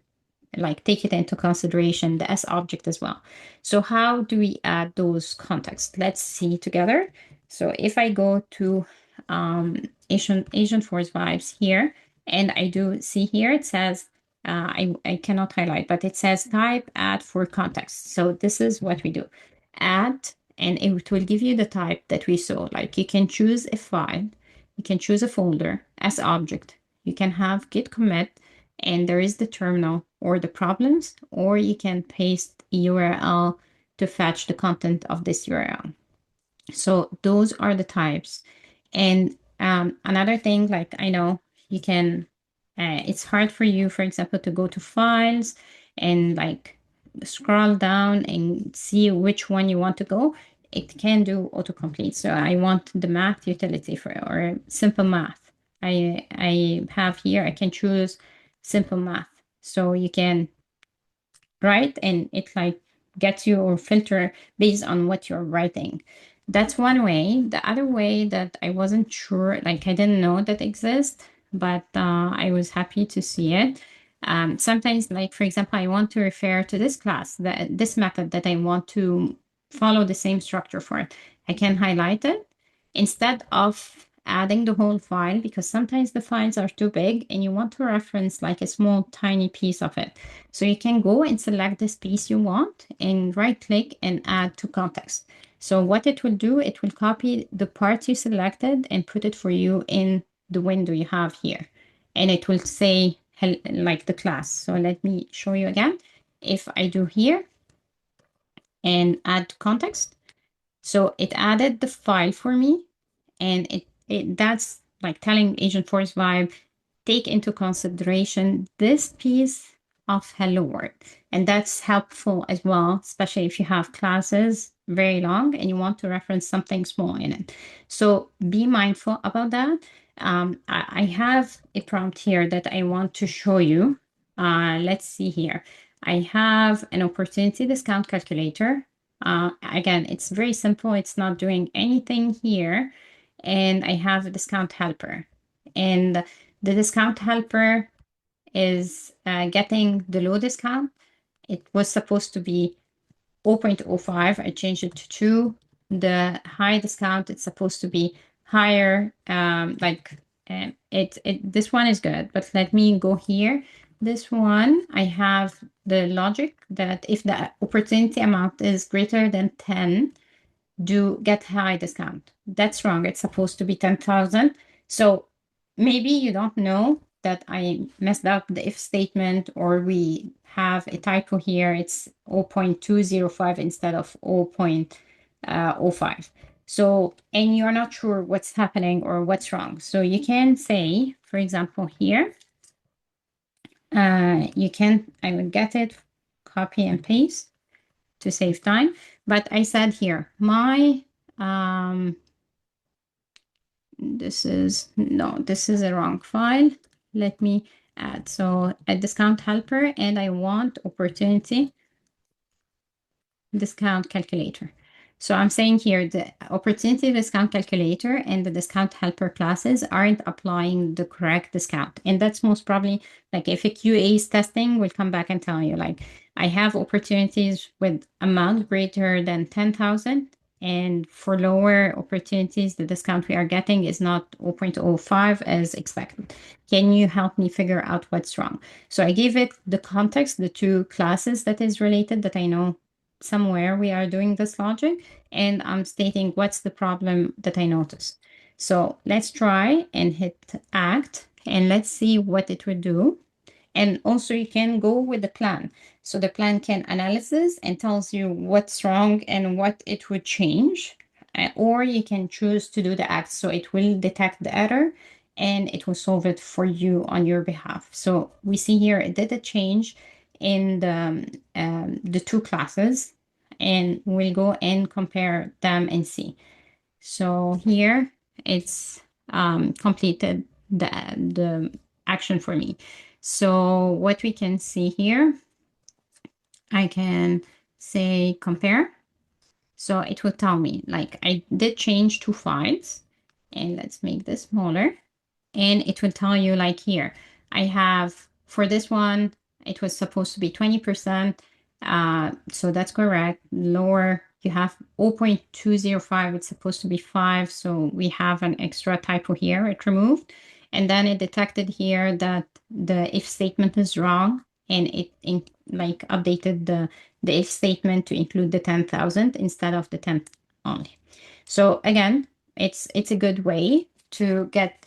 like take it into consideration, the S object as well. So how do we add those contexts? Let's see together. So if I go to Agentforce Vibes here, and I do see here, it says, I cannot highlight, but it says type add for context. So this is what we do. Add, and it will give you the type that we saw. Like you can choose a file, you can choose a folder as object, you can have git commit, and there is the terminal or the problems, or you can paste a URL to fetch the content of this URL. So those are the types. And another thing, like I know you can, it's hard for you, for example, to go to files and like scroll down and see which one you want to go. It can do autocomplete. So I want the math utility for, or simple math. I have here, I can choose simple math. So you can write and it like gets you or filter based on what you're writing. That's one way. The other way that I wasn't sure, like I didn't know that exists, but I was happy to see it. Sometimes, like for example, I want to refer to this class, this method that I want to follow the same structure for it. I can highlight it instead of adding the whole file, because sometimes the files are too big and you want to reference like a small tiny piece of it. So you can go and select this piece you want and right click and add to context. So what it will do, it will copy the part you selected and put it for you in the window you have here. And it will say like the class. So let me show you again. If I do here and add context, so it added the file for me And that's like telling Agentforce Vibe, take into consideration this piece of hello world. And that's helpful as well, especially if you have classes very long and you want to reference something small in it. So be mindful about that. I have a prompt here that I want to show you. Let's see here. I have an opportunity discount calculator. Again, it's very simple. It's not doing anything here. And I have a discount helper. And the discount helper is getting the low discount. It was supposed to be 0.05. I changed it to 2. The high discount, it's supposed to be higher. This one is good, but let me go here. This one, I have the logic that if the opportunity amount is greater than 10, do get high discount. That's wrong. It's supposed to be 10,000. So maybe you don't know that I messed up the if statement, or we have a typo here. It's 0.205 instead of 0.05. So, and you're not sure what's happening or what's wrong. So you can say, for example, here, I will get it, copy and paste to save time. But I said here, my, this is a wrong file. Let me add, so a discount helper, and I want opportunity discount calculator. So I'm saying here the opportunity discount calculator and the discount helper classes aren't applying the correct discount. And that's most probably like if a QA is testing, will come back and tell you like, I have opportunities with amount greater than 10,000. And for lower opportunities, the discount we are getting is not 0.05 as expected. Can you help me figure out what's wrong? So I gave it the context, the 2 classes that is related that I know somewhere we are doing this logic, and I'm stating what's the problem that I noticed. So let's try and hit act, and let's see what it would do. And also you can go with the plan. So the plan can analysis and tells you what's wrong and what it would change. Or you can choose to do the act. So it will detect the error and it will solve it for you on your behalf. So we see here it did a change in the 2 classes, and we'll go and compare them and see. So here it's completed the action for me. So what we can see here, I can say compare. So it will tell me like I did change 2 files, and let's make this smaller. And it will tell you like here, I have for this one, it was supposed to be 20%. So that's correct. Lower, you have 0.205, it's supposed to be 5. So we have an extra typo here, it removed. And then it detected here that the if statement is wrong, and it like updated the if statement to include the 10,000 instead of the 10 only. So again, it's a good way to get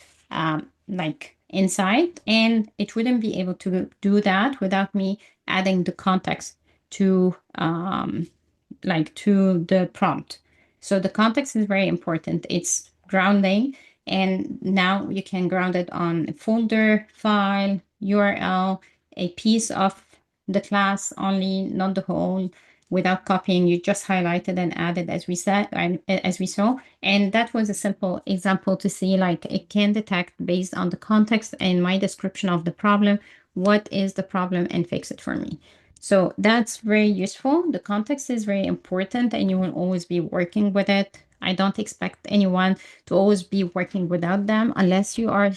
like insight, and it wouldn't be able to do that without me adding the context to to the prompt. So the context is very important. It's grounding, and now you can ground it on a folder, file, URL, a piece of the class only, not the whole. Without copying, you just highlighted and added as we said, and as we saw. And that was a simple example to see like it can detect based on the context and my description of the problem, what is the problem, and fix it for me. So that's very useful. The context is very important, and you will always be working with it. I don't expect anyone to always be working without them unless you are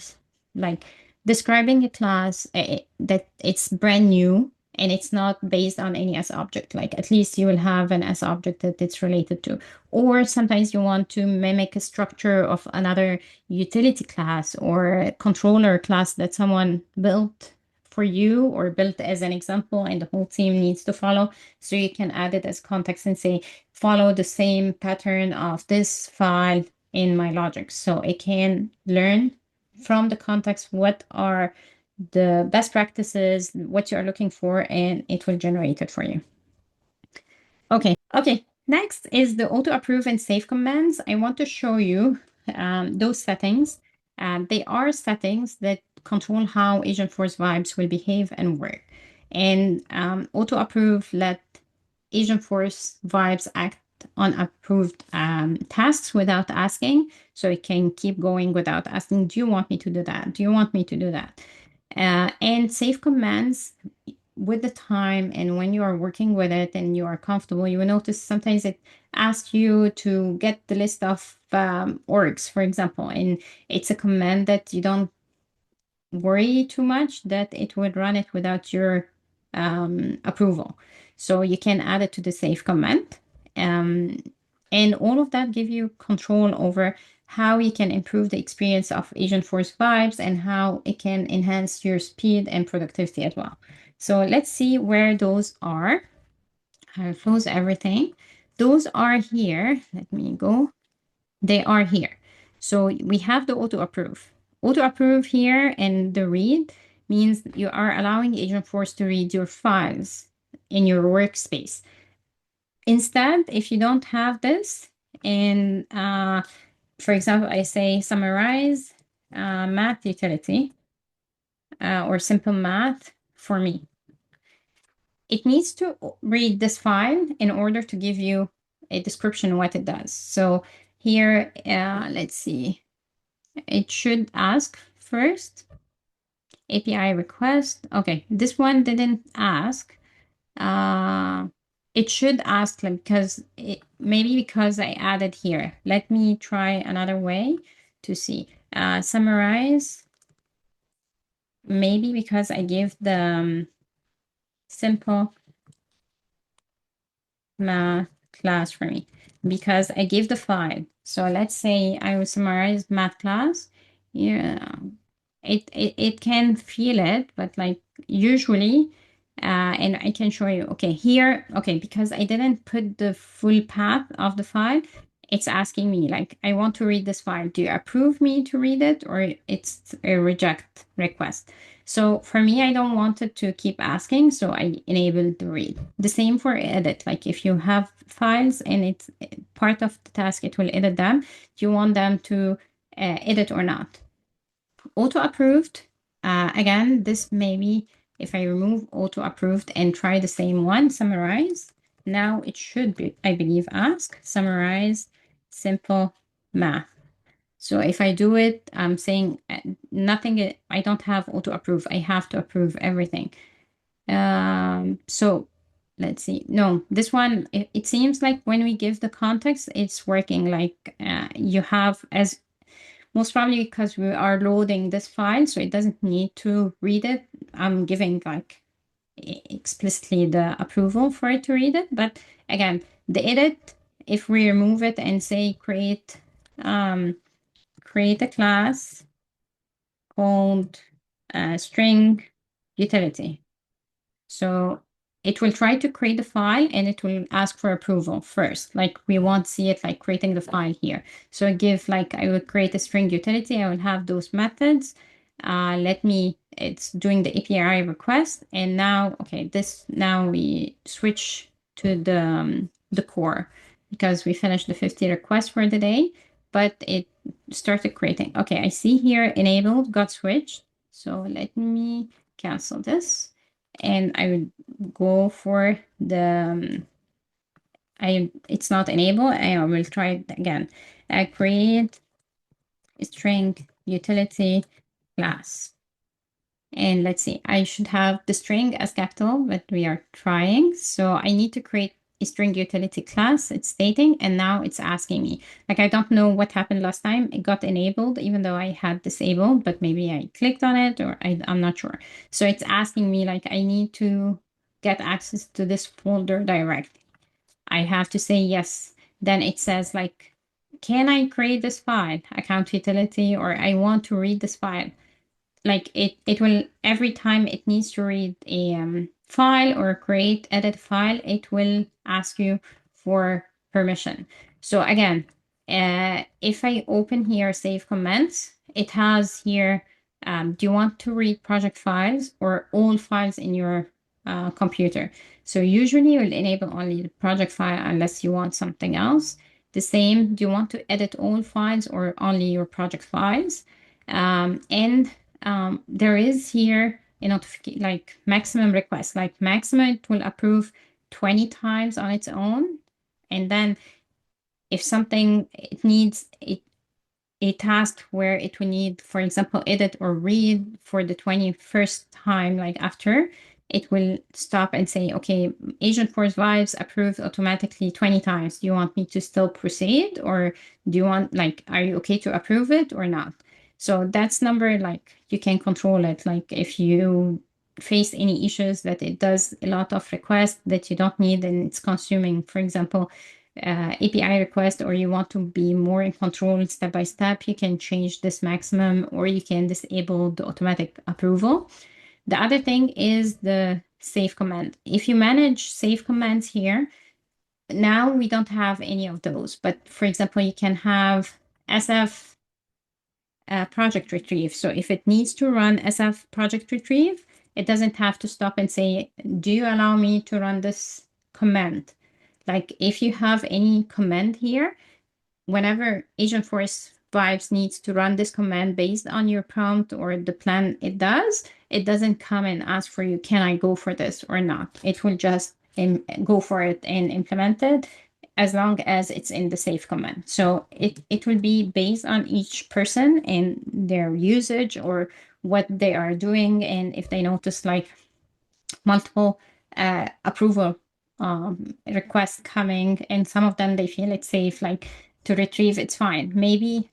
like describing a class that it's brand new and it's not based on any S object. Like at least you will have an S object that it's related to. Or sometimes you want to mimic a structure of another utility class or a controller class that someone built for you or built as an example and the whole team needs to follow. So you can add it as context and say, follow the same pattern of this file in my logic. So it can learn from the context what are the best practices, what you are looking for, and it will generate it for you. Okay. Next is the auto approve and save commands. I want to show you those settings, they are settings that control how Agentforce Vibes will behave and work. And auto approve let Agentforce Vibes act on approved tasks without asking. So it can keep going without asking, do you want me to do that? Do you want me to do that? And save commands with the time, and when you are working with it and you are comfortable, you will notice sometimes it asks you to get the list of orgs, for example, and it's a command that you don't worry too much that it would run it without your approval. So you can add it to the save command. And all of that give you control over how you can improve the experience of Agentforce Vibes and how it can enhance your speed and productivity as well. So let's see where those are. I'll close everything. Those are here. Let me go. They are here. So we have the auto approve. Auto approve here, and the read means you are allowing Agentforce to read your files in your workspace. Instead, if you don't have this, and for example, I say summarize math utility or simple math for me, it needs to read this file in order to give you a description of what it does. So here, let's see, it should ask first API request. Okay, this one didn't ask. It should ask because maybe because I added here. Let me try another way to see. Summarize. Maybe because I give the simple math class for me, because I give the file. So let's say I will summarize math class. Yeah, it can feel it, but like usually, and I can show you. Okay, here, okay, because I didn't put the full path of the file, it's asking me like, I want to read this file. Do you approve me to read it, or it's a reject request? So for me, I don't want it to keep asking, so I enable the read. The same for edit. Like if you have files and it's part of the task, it will edit them. Do you want them to edit or not? Auto approved. Again, this maybe if I remove auto approved and try the same one, summarize. Now it should be, I believe, ask summarize simple math. So if I do it, I'm saying nothing, I don't have auto approve. I have to approve everything. So let's see. No, this one, it seems like when we give the context, it's working like you have as most probably because we are loading this file, so it doesn't need to read it. I'm giving like explicitly the approval for it to read it. But again, the edit, if we remove it and say create a class called string utility. So it will try to create the file and it will ask for approval first. Like we won't see it like creating the file here. So I give like, I would create a string utility. I will have those methods. It's doing the API request. And now, okay, now we switch to the core because we finished the 50 requests for the day, but it started creating. Okay, I see here enabled got switched. So let me cancel this. And I would go for the, it's not enable. I will try it again. I create a string utility class. And let's see, I should have the string as capital, but we are trying. So I need to create a string utility class, it's stating, and now it's asking me. Like, I don't know what happened last time. It got enabled, even though I had disabled, but maybe I clicked on it or I'm not sure. So it's asking me like, I need to get access to this folder directly. I have to say yes. Then it says like, can I create this file, account utility, or I want to read this file? Like it will, every time it needs to read a file or create edit file, it will ask you for permission. So again, if I open here save comments, it has here, do you want to read project files or all files in your computer? So usually you'll enable only the project file unless you want something else. the same. Do you want to edit all files or only your project files? And there is here a notification, like maximum request, like maximum it will approve 20 times on its own. And then if something it needs a task where it will need, for example, edit or read for the 21st time, like after, it will stop and say, okay, Agentforce Vibes approved automatically 20 times. Do you want me to still proceed, or do you want, like, are you okay to approve it or not? So that's number, like, you can control it. Like if you face any issues that it does a lot of requests that you don't need and it's consuming, for example, API request, or you want to be more in control step by step, you can change this maximum or you can disable the automatic approval. The other thing is the save command. If you manage save commands here, now we don't have any of those. But for example, you can have SF project retrieve. So if it needs to run SF project retrieve, it doesn't have to stop and say, do you allow me to run this command? Like if you have any command here, whenever Agentforce Vibes needs to run this command based on your prompt or the plan it doesn't come and ask for you, can I go for this or not? It will just go for it and implement it as long as it's in the save command. So it will be based on each person and their usage or what they are doing. And if they notice like multiple approval requests coming, and some of them they feel it's safe, like to retrieve, it's fine. Maybe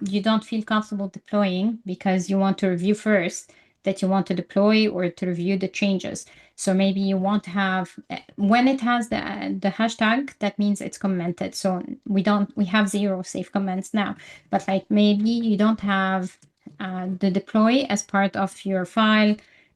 you don't feel comfortable deploying because you want to review first that you want to deploy or to review the changes. So maybe you want to have, when it has the hashtag, that means it's commented. So we have 0 safe comments now, but like maybe you don't have the deploy as part of your file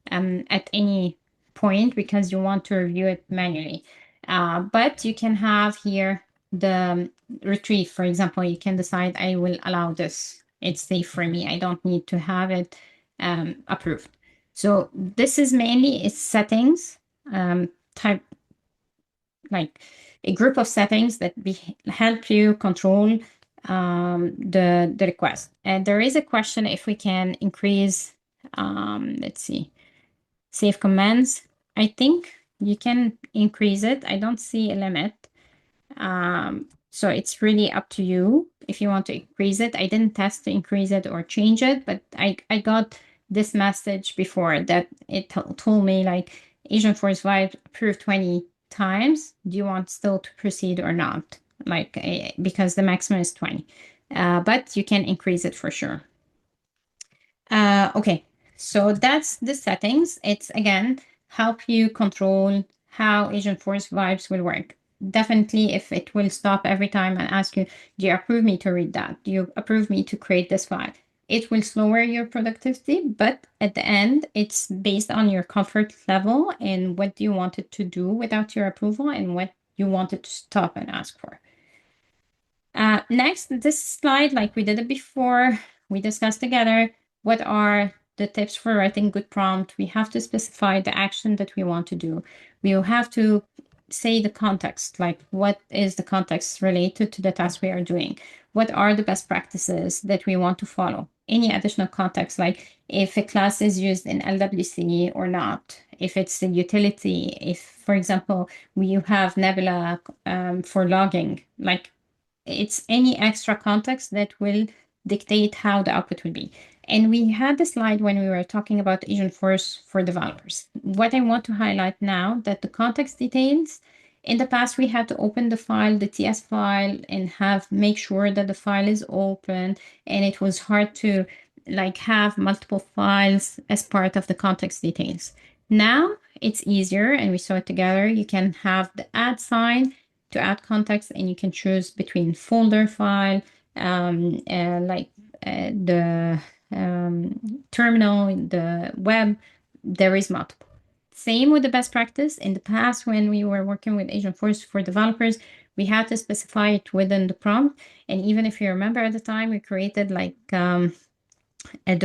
at any point because you want to review it manually. But you can have here the retrieve. For example, you can decide I will allow this. It's safe for me. I don't need to have it approved. So this is mainly its settings type, like a group of settings that help you control the request. And there is a question if we can increase, let's see, save commands. I think you can increase it. I don't see a limit. So it's really up to you if you want to increase it. I didn't test to increase it or change it, but I got this message before that it told me like Agentforce Vibes approved 20 times. Do you want still to proceed or not? Like because the maximum is 20. But you can increase it for sure. Okay, so that's the settings. It's again help you control how Agentforce Vibes will work. Definitely, if it will stop every time and ask you, do you approve me to read that? Do you approve me to create this file? It will slower your productivity, but at the end, it's based on your comfort level and what you wanted to do without your approval and what you wanted to stop and ask for. Next, this slide, like we did it before, we discussed together what are the tips for writing good prompt. We have to specify the action that we want to do. We will have to say the context, like what is the context related to the task we are doing? What are the best practices that we want to follow? Any additional context, like if a class is used in LWC or not, if it's a utility, if, for example, we have Nebula for logging, like it's any extra context that will dictate how the output will be. And we had the slide when we were talking about Agentforce for developers. What I want to highlight now that the context details, in the past, we had to open the file, the TS file, and make sure that the file is open. And it was hard to like have multiple files as part of the context details. Now it's easier, and we saw it together. You can have the add sign to add context, and you can choose between folder file, the terminal, the web. There is multiple. Same with the best practice. In the past, when we were working with Agentforce for developers, we had to specify it within the prompt. And even if you remember at the time, we created like the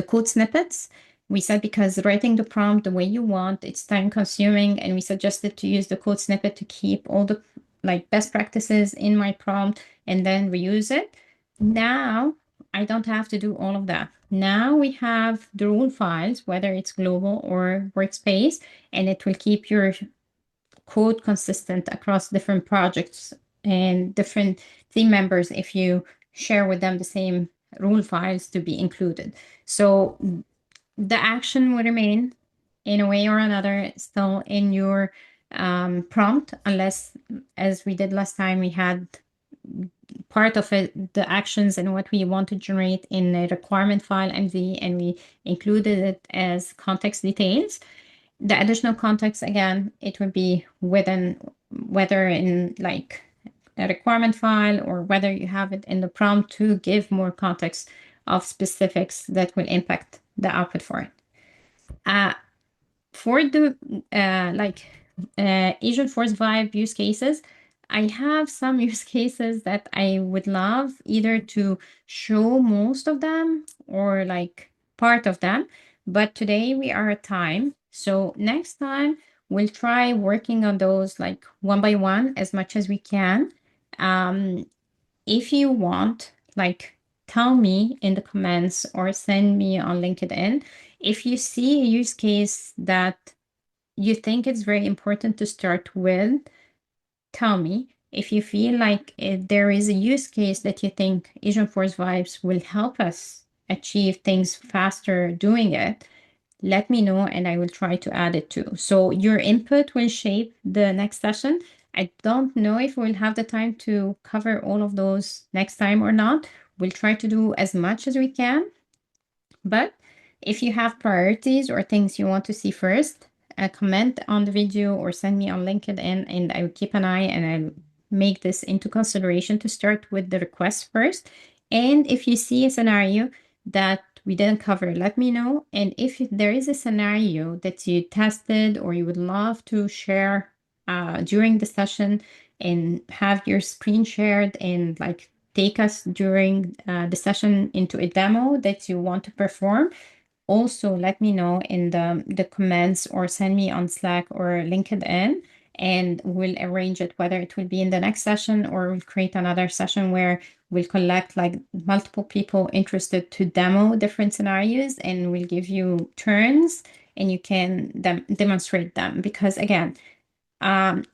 code snippets. We said because writing the prompt the way you want, it's time consuming, and we suggested to use the code snippet to keep all the like best practices in my prompt and then reuse it. Now I don't have to do all of that. Now we have the rule files, whether it's global or workspace, and it will keep your code consistent across different projects and different team members if you share with them the same rule files to be included. So the action will remain in a way or another still in your prompt, unless, as we did last time, we had part of it, the actions and what we want to generate in a requirement file MV, and we included it as context details. The additional context, again, it would be within, whether in like a requirement file or whether you have it in the prompt to give more context of specifics that will impact the output for it. For the Agentforce Vibe use cases, I have some use cases that I would love either to show most of them or like part of them, but today we are at time. So next time we'll try working on those like one by one as much as we can. If you want, like, tell me in the comments or send me on LinkedIn if you see a use case that you think it's very important to start with. Tell me. If you feel like there is a use case that you think Agentforce Vibes will help us achieve things faster doing it, let me know and I will try to add it too. So your input will shape the next session. I don't know if we'll have the time to cover all of those next time or not. We'll try to do as much as we can. But if you have priorities or things you want to see first, comment on the video or send me on LinkedIn and I will keep an eye and I'll make this into consideration to start with the request first. And if you see a scenario that we didn't cover, let me know. And if there is a scenario that you tested or you would love to share during the session and have your screen shared and like take us during the session into a demo that you want to perform, also let me know in the comments or send me on Slack or LinkedIn and we'll arrange it, whether it will be in the next session or we'll create another session where we'll collect like multiple people interested to demo different scenarios and we'll give you turns and you can demonstrate them. Because again, I'm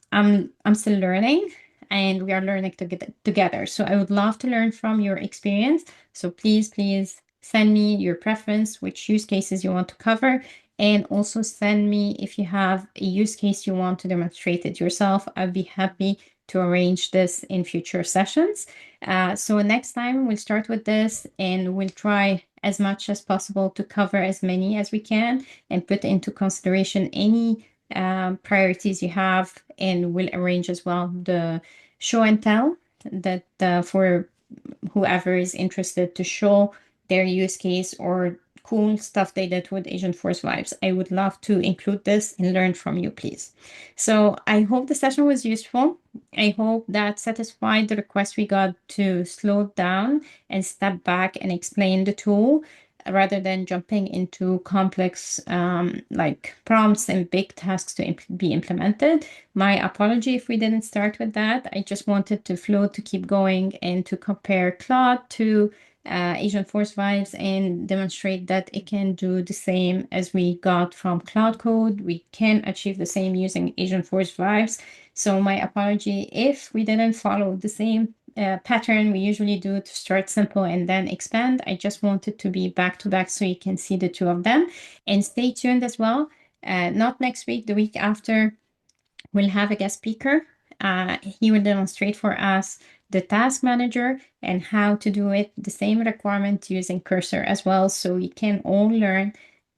still learning and we are learning together. So I would love to learn from your experience. So please send me your preference, which use cases you want to cover, and also send me if you have a use case you want to demonstrate it yourself. I'd be happy to arrange this in future sessions. So next time we'll start with this and we'll try as much as possible to cover as many as we can and put into consideration any priorities you have, and we'll arrange as well the show and tell that for whoever is interested to show their use case or cool stuff they did with Agentforce Vibes. I would love to include this and learn from you, please. So I hope the session was useful. I hope that satisfied the request we got to slow down and step back and explain the tool rather than jumping into complex like prompts and big tasks to be implemented. My apology if we didn't start with that. I just wanted to flow to keep going and to compare Claude to Agentforce Vibes and demonstrate that it can do the same as we got from Cloud Code. We can achieve the same using Agentforce Vibes. So my apology if we didn't follow the same pattern we usually do to start simple and then expand. I just wanted to be back to back so you can see the two of them. And stay tuned as well. Not next week, the week after, we'll have a guest speaker. He will demonstrate for us the task manager and how to do it, the same requirement using Cursor as well. So we can all learn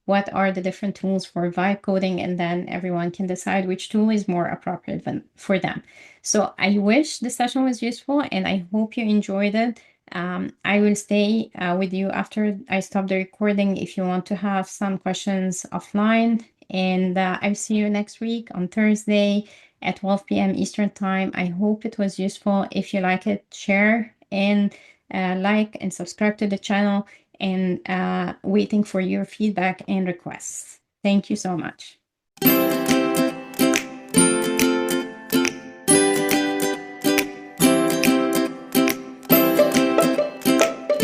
what are the different tools for vibe coding, and then everyone can decide which tool is more appropriate for them. So I wish the session was useful and I hope you enjoyed it. I will stay with you after I stop the recording if you want to have some questions offline. And I'll see you next week on Thursday at 12 p.m. Eastern Time. I hope it was useful. If you like it, share and like and subscribe to the channel, and waiting for your feedback and requests. Thank you so much.